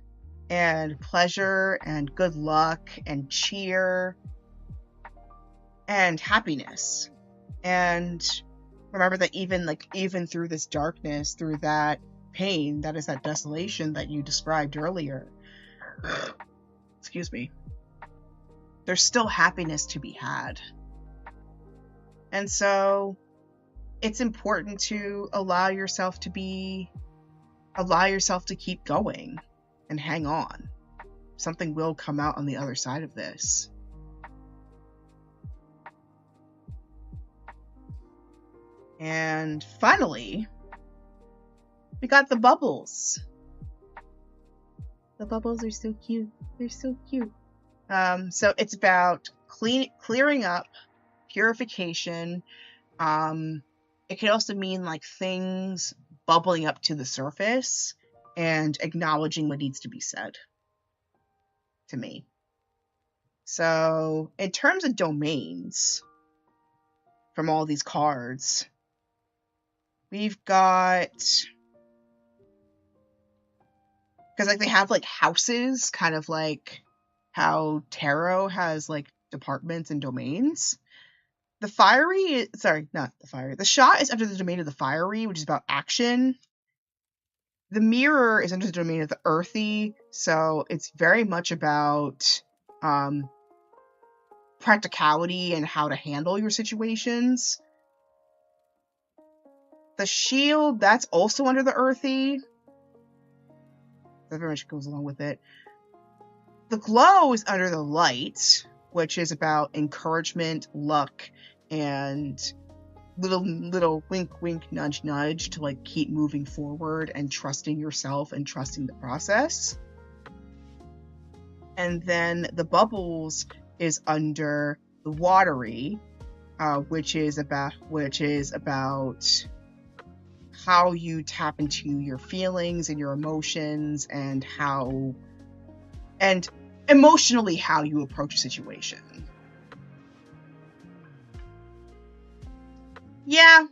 and pleasure and good luck and cheer and happiness. And remember that even through this darkness, through that pain, that is that desolation that you described earlier, excuse me, there's still happiness to be had. And so it's important to allow yourself to keep going and hang on. Something will come out on the other side of this. And finally, we got the bubbles. The bubbles are so cute. They're so cute. So it's about clearing up, purification. It could also mean like things bubbling up to the surface and acknowledging what needs to be said to me. So in terms of domains from all these cards, we've got, because like they have like houses, kind of like how tarot has like departments and domains. The shot is under the domain of the fiery, which is about action. The mirror is under the domain of the earthy, so it's very much about practicality and how to handle your situations. The shield, that's also under the earthy. That very much goes along with it. The glow is under the light, which is about encouragement, luck, and little wink nudge nudge to like keep moving forward and trusting yourself and trusting the process. And then the bubbles is under the watery, which is about how you tap into your feelings and your emotions and emotionally how you approach a situation. Yeah,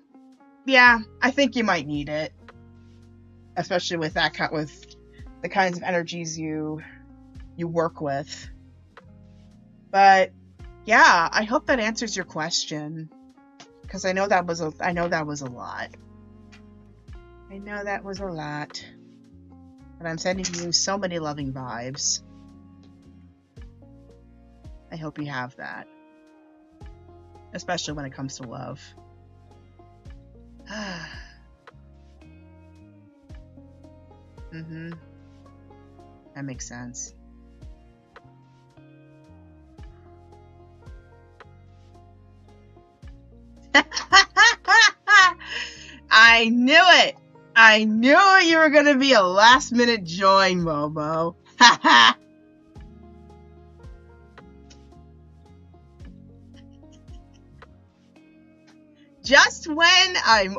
I think you might need it, especially with the kinds of energies you work with. But yeah, I hope that answers your question, because I know that was a lot. I know that was a lot. But I'm sending you so many loving vibes. I hope you have that, especially when it comes to love. That makes sense. I knew it! I knew you were gonna be a last minute join, Momo. Just when I'm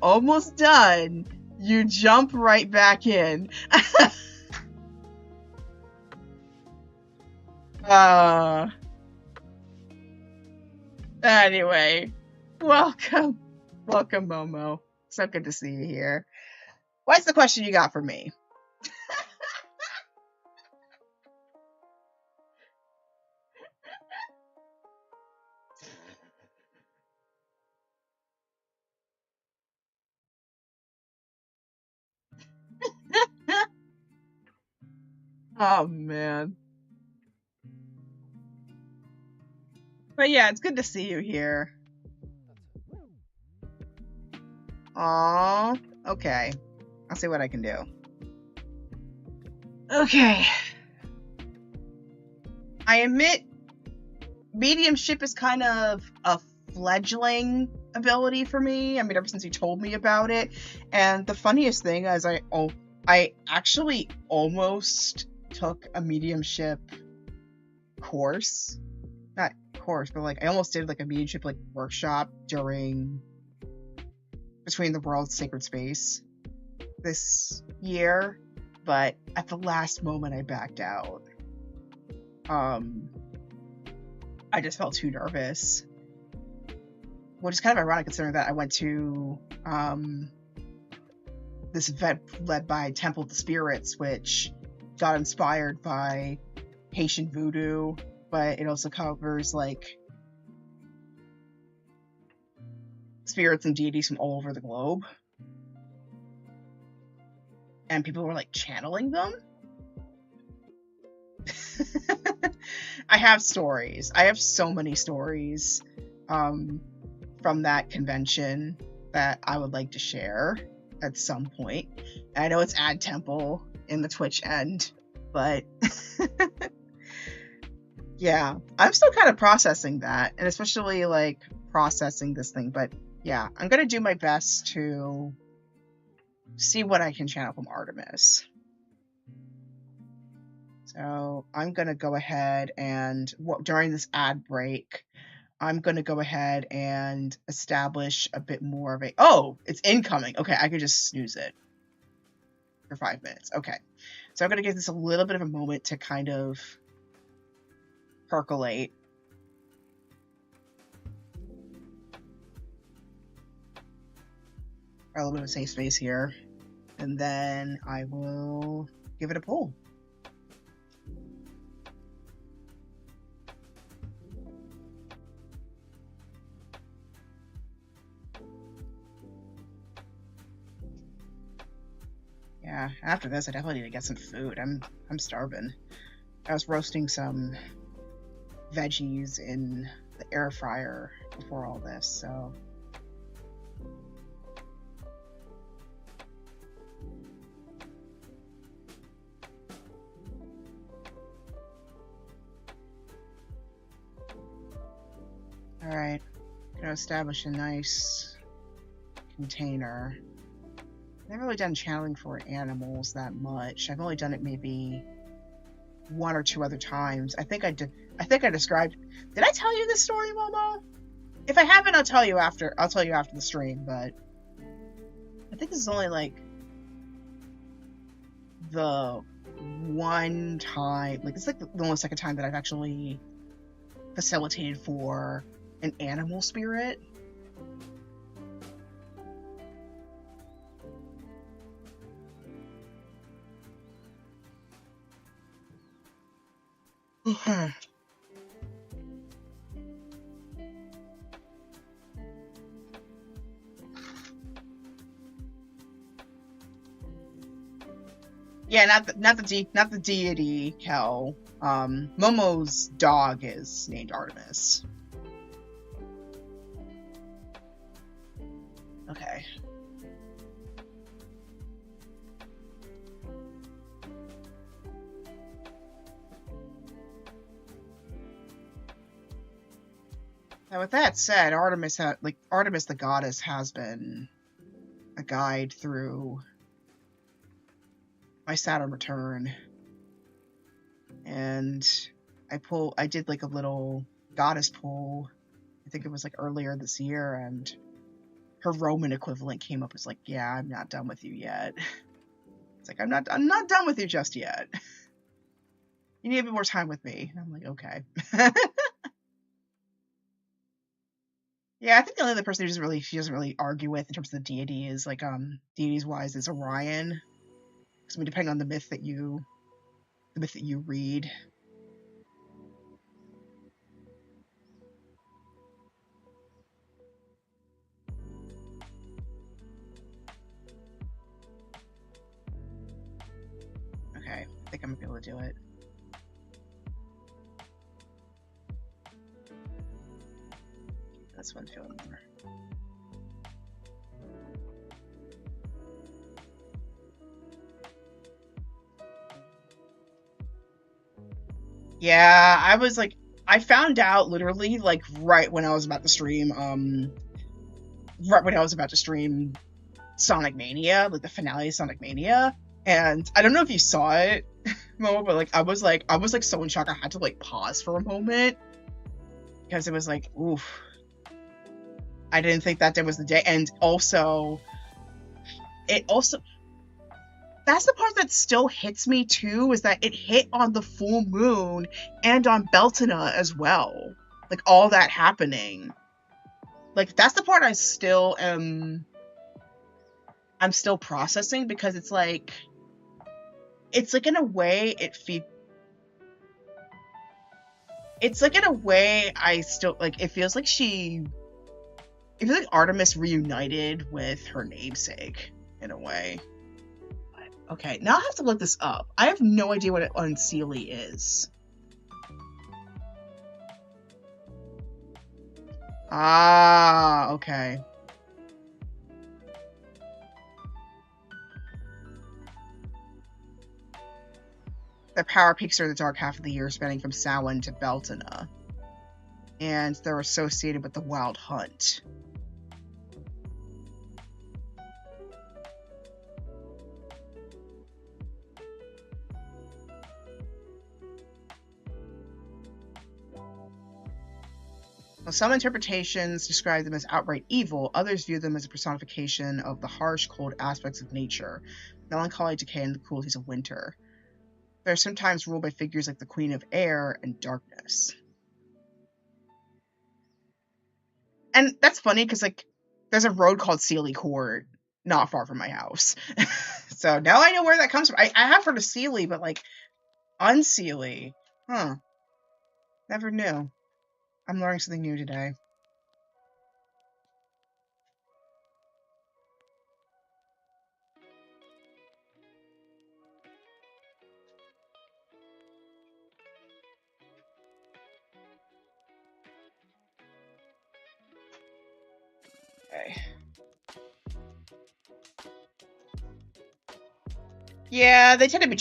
almost done, you jump right back in. Anyway, welcome, Momo. So good to see you here. What's the question you got for me? Oh man. But yeah, it's good to see you here. Aww. Okay. I'll see what I can do. Okay. I admit, mediumship is kind of a fledgling ability for me. I mean, ever since you told me about it. And the funniest thing is I actually almost took a mediumship course. Not course, but like I almost did like a mediumship like workshop during Between the Worlds Sacred Space this year, but at the last moment I backed out. I just felt too nervous. which is kind of ironic considering that I went to this event led by Temple of the Spirits, which got inspired by Haitian voodoo, but it also covers like spirits and deities from all over the globe. And people were like channeling them. I have stories. I have so many stories from that convention that I would like to share at some point. And I know it's Ad Temple in the Twitch end, but yeah, I'm still kind of processing that, and especially like processing this thing. But yeah, I'm gonna do my best to see what I can channel from Artemis. So I'm gonna go ahead and during this ad break, I'm gonna go ahead and establish a bit more of a. Oh, it's incoming. Okay, I could just snooze it for 5 minutes. Okay, so I'm gonna give this a little bit of a moment to kind of percolate. A little bit of safe space here, and then I will give it a pull. Yeah, after this I definitely need to get some food. I'm starving. I was roasting some veggies in the air fryer before all this, so alright, gonna establish a nice container. I've never really done channeling for animals that much. I've only done it maybe 1 or 2 other times. I think I described. Did I tell you this story, Momo? If I haven't, I'll tell you after the stream. But I think this is only like the one time. Like it's like the only second time that I've actually facilitated for an animal spirit. Yeah, not the deity Kel. Momo's dog is named Artemis. Okay. Now, with that said, Artemis the goddess has been a guide through my Saturn return, and I did like a little goddess pull. I think it was like earlier this year, and her Roman equivalent came up as like, yeah, I'm not done with you yet. It's like I'm not done with you just yet. You need a bit more time with me. And I'm like, okay. Yeah, I think the only other person who she doesn't really argue with in terms of the deity is like deities wise is Orion. Because I mean, depending on the myth that you read. Okay, I think I'm gonna be able to do it. This one's feeling more. Yeah, I found out literally like right when I was about to stream, Sonic Mania, like the finale of Sonic Mania, and I don't know if you saw it, Mo, but like I was so in shock I had to like pause for a moment because it was like, oof. I didn't think that day was the day, and also that's the part that still hits me too, is that it hit on the full moon and on Beltana as well. Like all that happening. like, that's the part I still am, I'm still processing, because it's like in a way it's like in a way I still, like, it feels like Artemis reunited with her namesake in a way. Okay, now I have to look this up. I have no idea what an unseelie is. Ah, okay. Their power peaks are in the dark half of the year, spanning from Samhain to Beltana. And they're associated with the Wild Hunt. Well, some interpretations describe them as outright evil, others view them as a personification of the harsh, cold aspects of nature, melancholy, decay, and the cruelties of winter. They're sometimes ruled by figures like the Queen of Air and Darkness. And that's funny, because, like, there's a road called Sealy Court not far from my house. So now I know where that comes from. I have heard of Sealy, but, like, unseelie. Huh. Never knew. I'm learning something new today. Okay. Yeah, they tend to be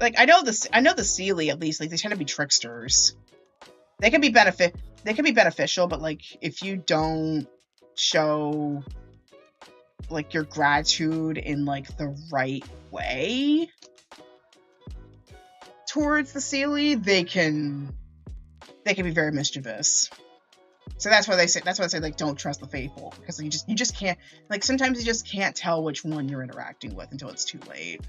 like, I know the Sealy, at least, like, they tend to be tricksters. They can be beneficial, but, like, if you don't show, like, your gratitude in, like, the right way towards the Sealy, they can be very mischievous. So that's why I say, like, don't trust the faithful, because you just can't, like, sometimes you just can't tell which one you're interacting with until it's too late.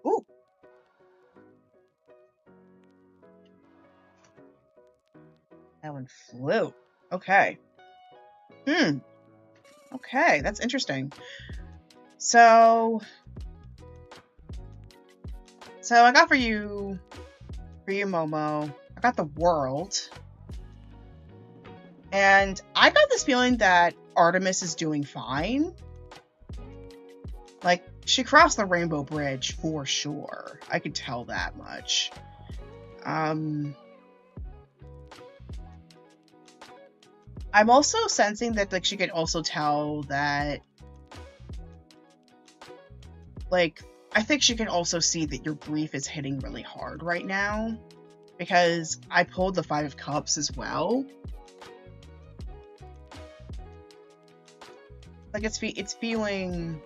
Ooh. That one flew. Okay. Okay, that's interesting. So I got for you, Momo, I got the world. And I got this feeling that Artemis is doing fine. Like, she crossed the Rainbow Bridge for sure. I could tell that much. I'm also sensing that, like, she could also tell that, like, I think she can also see that your grief is hitting really hard right now, because I pulled the Five of Cups as well. Like, it's feeling,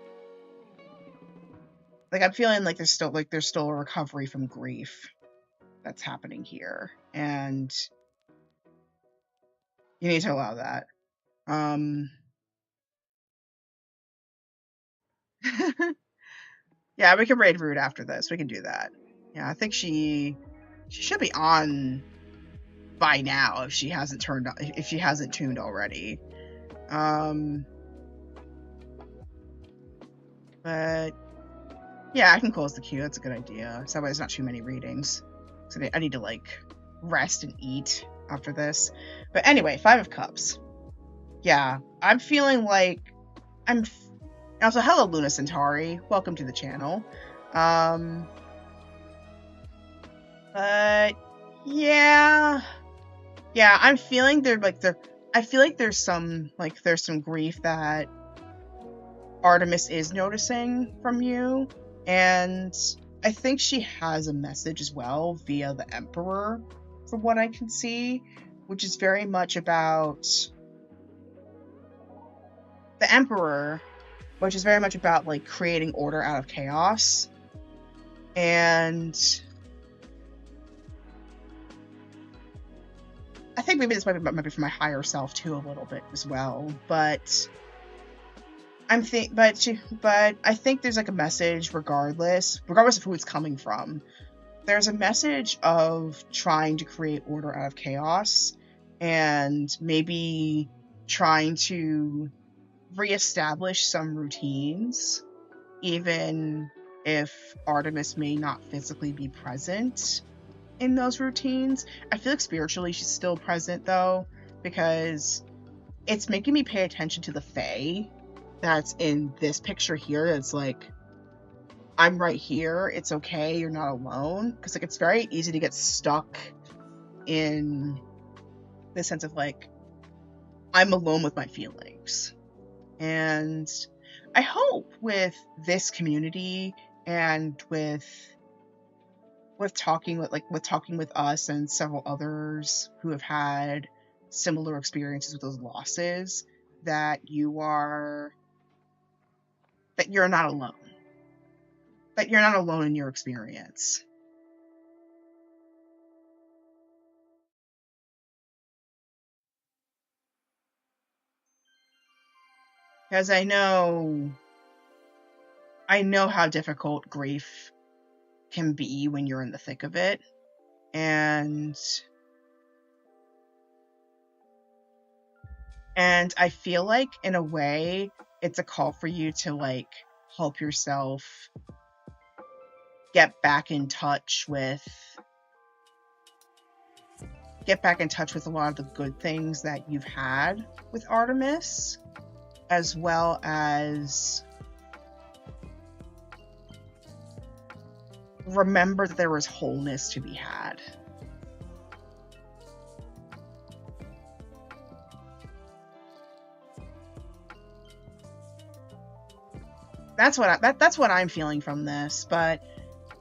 like, I'm feeling like there's still a recovery from grief that's happening here, and you need to allow that. Yeah, we can raid Rude after this. We can do that. Yeah, I think she should be on by now if she hasn't tuned already. But yeah, I can close the queue. That's a good idea. So that way there's not too many readings. So I need to, like, rest and eat after this. But anyway, Five of Cups. Yeah, I'm feeling like also, hello, Luna Centauri. Welcome to the channel. But yeah, I'm feeling I feel like there's some grief that Artemis is noticing from you, and I think she has a message as well via the Emperor, from what I can see, which is very much about the Emperor, which is very much about, like, creating order out of chaos. And I think maybe this might be for my higher self too a little bit as well, but I think there's like a message regardless of who it's coming from. There's a message of trying to create order out of chaos and maybe trying to reestablish some routines, even if Artemis may not physically be present in those routines. I feel like spiritually she's still present though, because it's making me pay attention to the Fae that's in this picture here. It's like, I'm right here, it's okay, you're not alone. Because like it's very easy to get stuck in this sense of like, I'm alone with my feelings. And I hope with this community and with talking with us and several others who have had similar experiences with those losses, that you're not alone. That you're not alone in your experience. Because I know how difficult grief can be when you're in the thick of it. And I feel like in a way it's a call for you to like help yourself get back in touch with a lot of the good things that you've had with Artemis, as well as remember that there was wholeness to be had. That's what I'm feeling from this. But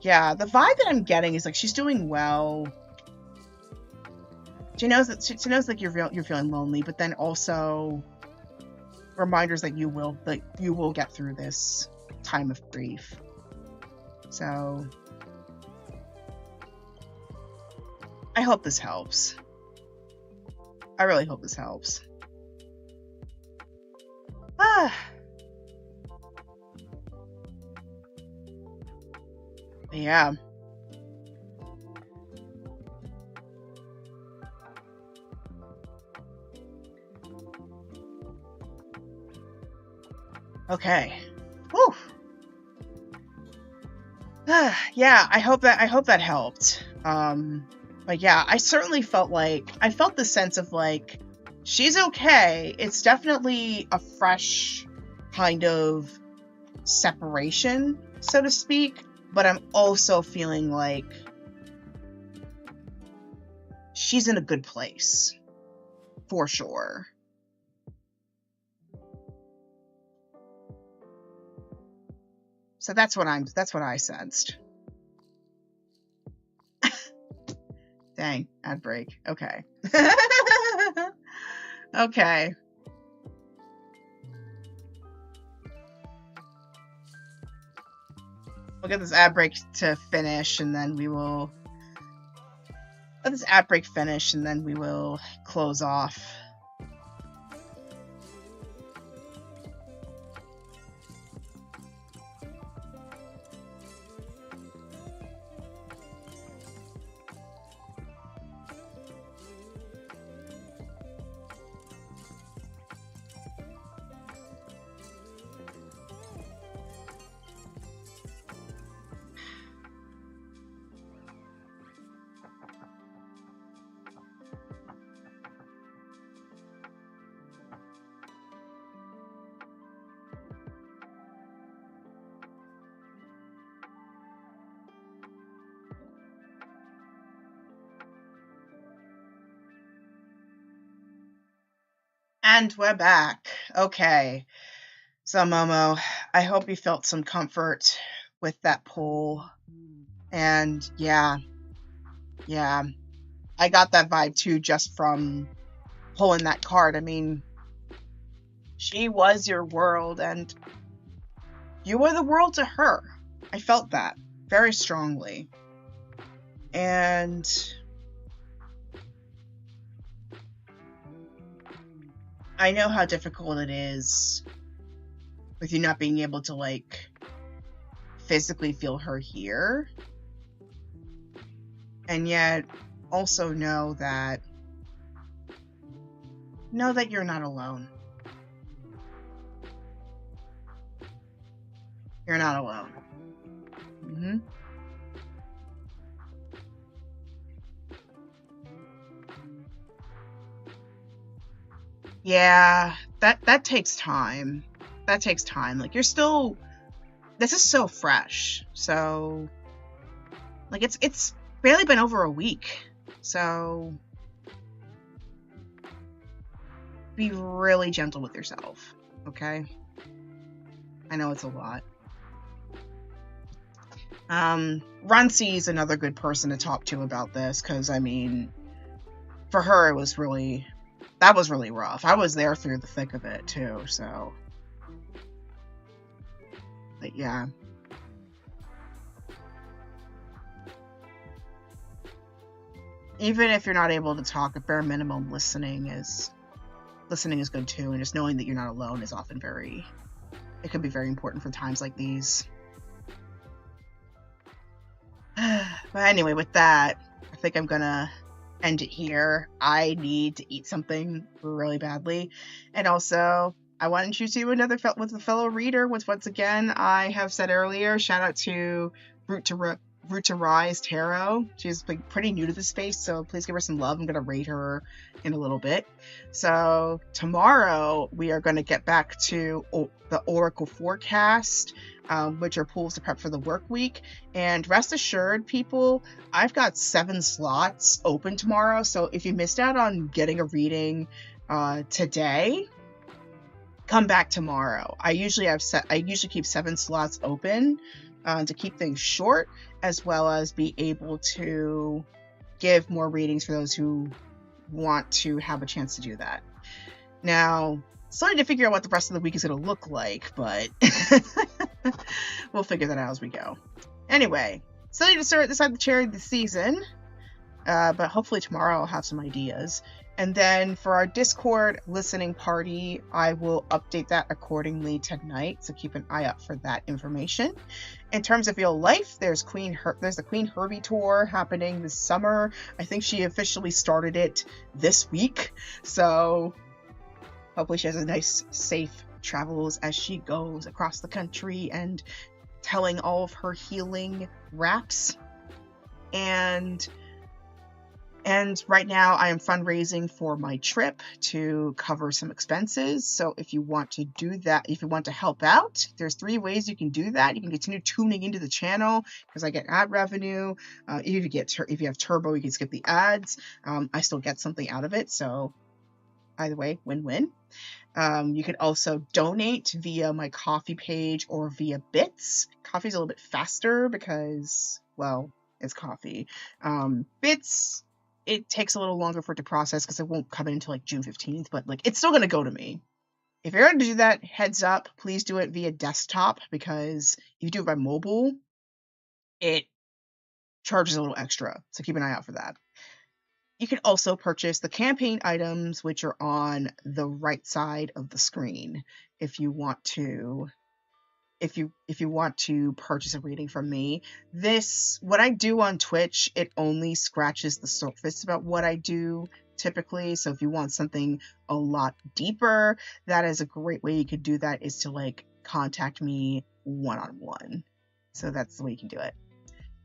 yeah, the vibe that I'm getting is like she's doing well. She knows like you're feeling lonely, but then also reminders that you will get through this time of grief. So I hope this helps. I really hope this helps. Yeah. Okay. Whew. Yeah, I hope that helped. But yeah, I certainly felt the sense of like, she's okay. It's definitely a fresh kind of separation, so to speak, but I'm also feeling like she's in a good place, for sure. So that's what I sensed. Dang, ad break. Okay. Okay. We'll get this ad break to finish, and then we will let this ad break finish, and then we will close off. And we're back. Okay. So, Momo, I hope you felt some comfort with that pull. And yeah. I got that vibe too, just from pulling that card. I mean, she was your world, and you were the world to her. I felt that very strongly. And I know how difficult it is with you not being able to, like, physically feel her here. And yet also know that you're not alone. You're not alone. Mm-hmm. Yeah, that takes time. That takes time. Like, you're still, this is so fresh. So, like, it's barely been over a week. So, be really gentle with yourself, okay? I know it's a lot. Runcie is another good person to talk to about this, because, I mean, for her, that was really rough. I was there through the thick of it, too, so. But, yeah. Even if you're not able to talk, at bare minimum, listening is good, too, and just knowing that you're not alone is often it can be very important for times like these. But anyway, with that, I think I'm gonna end it here. I need to eat something really badly. And also, I wanted you to do another with a fellow reader, which once again, I have said earlier, shout out to Root to Rise Tarot. She's like pretty new to the space, so please give her some love. I'm going to rate her in a little bit. So tomorrow we are going to get back to the Oracle forecast, which are pools to prep for the work week. And rest assured, people, I've got 7 slots open tomorrow. So if you missed out on getting a reading today, come back tomorrow. I usually keep 7 slots open to keep things short, as well as be able to give more readings for those who want to have a chance to do that. Now, still need to figure out what the rest of the week is going to look like, but we'll figure that out as we go. Anyway, still need to decide the charity of the season, but hopefully tomorrow I'll have some ideas. And then for our Discord listening party, I will update that accordingly tonight, so keep an eye out for that information. In terms of real life, there's the Queen Herbie tour happening this summer. I think she officially started it this week, so hopefully she has a nice, safe travels as she goes across the country and telling all of her healing raps. And right now I am fundraising for my trip to cover some expenses. So if you want to do that, if you want to help out, there's 3 ways you can do that. You can continue tuning into the channel because I get ad revenue. If you have Turbo, you can skip the ads. I still get something out of it. So either way, win-win. You can also donate via my Ko-fi page or via Bits. Ko-fi's a little bit faster because, well, it's Ko-fi. Bits, it takes a little longer for it to process because it won't come in until like June 15th, but like it's still going to go to me. If you're going to do that, heads up, please do it via desktop, because if you do it by mobile, it charges a little extra. So keep an eye out for that. You can also purchase the campaign items, which are on the right side of the screen if you want to purchase a reading from me. What I do on Twitch, it only scratches the surface about what I do typically. So if you want something a lot deeper, that is a great way you could do that, is to like contact me one-on-one. So that's the way you can do it.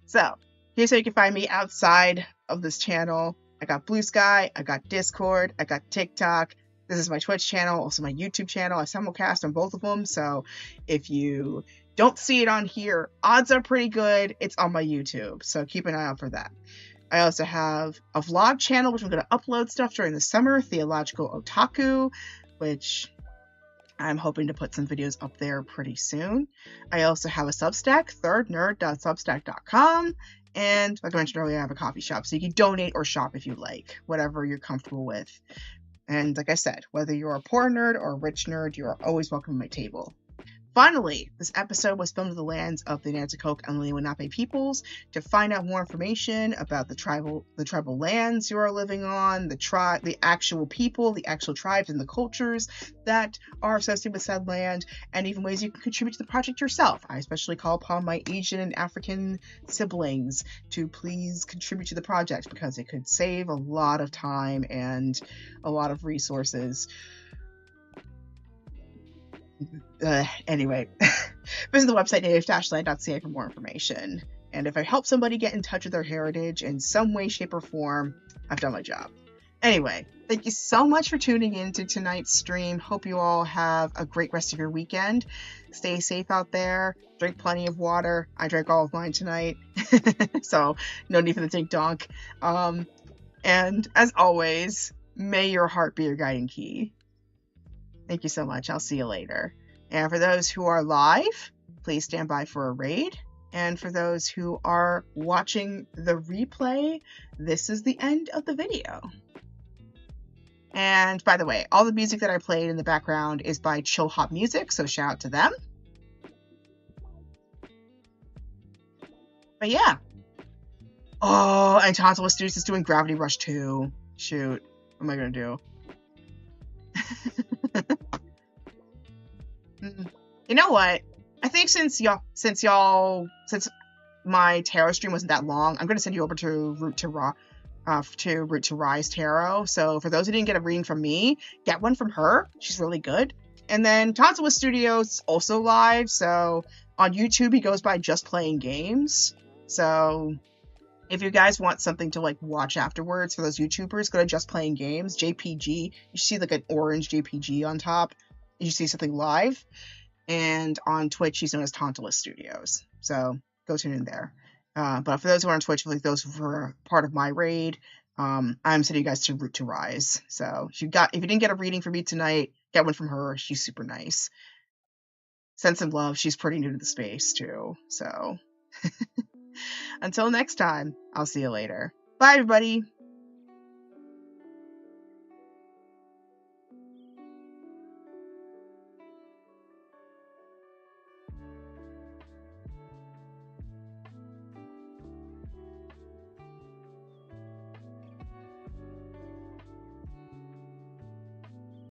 So here's how you can find me outside of this channel. I got Blue Sky, I got Discord, I got TikTok. This is my Twitch channel, also my YouTube channel. I simulcast on both of them, so if you don't see it on here, odds are pretty good it's on my YouTube, so keep an eye out for that. I also have a vlog channel, which I'm going to upload stuff during the summer, Theological Otaku, which I'm hoping to put some videos up there pretty soon. I also have a Substack, thirdnerd.substack.com. And like I mentioned earlier, I have a coffee shop, so you can donate or shop if you like, whatever you're comfortable with. And like I said, whether you're a poor nerd or a rich nerd, you are always welcome at my table. Finally, this episode was filmed in the lands of the Nanticoke and Lenape peoples. To find out more information about the tribal lands you are living on, the actual people, the actual tribes, and the cultures that are associated with said land, and even ways you can contribute to the project yourself. I especially call upon my Asian and African siblings to please contribute to the project because it could save a lot of time and a lot of resources. Anyway, visit the website native-land.ca for more information. And if I help somebody get in touch with their heritage in some way, shape, or form, I've done my job. Anyway, thank you so much for tuning in to tonight's stream. Hope you all have a great rest of your weekend. Stay safe out there. Drink plenty of water. I drank all of mine tonight, so no need for the dink donk. And as always, may your heart be your guiding key. Thank you so much. I'll see you later. And for those who are live, please stand by for a raid. And for those who are watching the replay, this is the end of the video. And by the way, all the music that I played in the background is by Chill Hop Music, so shout out to them. But yeah. Oh, and Tonsilus Studios is doing Gravity Rush 2. Shoot. What am I going to do? You know what? I think since my tarot stream wasn't that long, I'm going to send you over to Root to Rise Tarot. So for those who didn't get a reading from me, get one from her. She's really good. And then Tonsilus Studios also live. So on YouTube, he goes by Just Playing Games. So if you guys want something to like watch afterwards for those YouTubers, go to Just Playing Games, JPG. You see like an orange JPG on top. You see something live. And on Twitch, he's known as Tonsilus Studios. So go tune in there. But for those who are on Twitch, like those who are part of my raid, I'm sending you guys to Root to Rise. So if you didn't get a reading from me tonight, get one from her. She's super nice. Send some love. She's pretty new to the space too. So until next time, I'll see you later. Bye, everybody.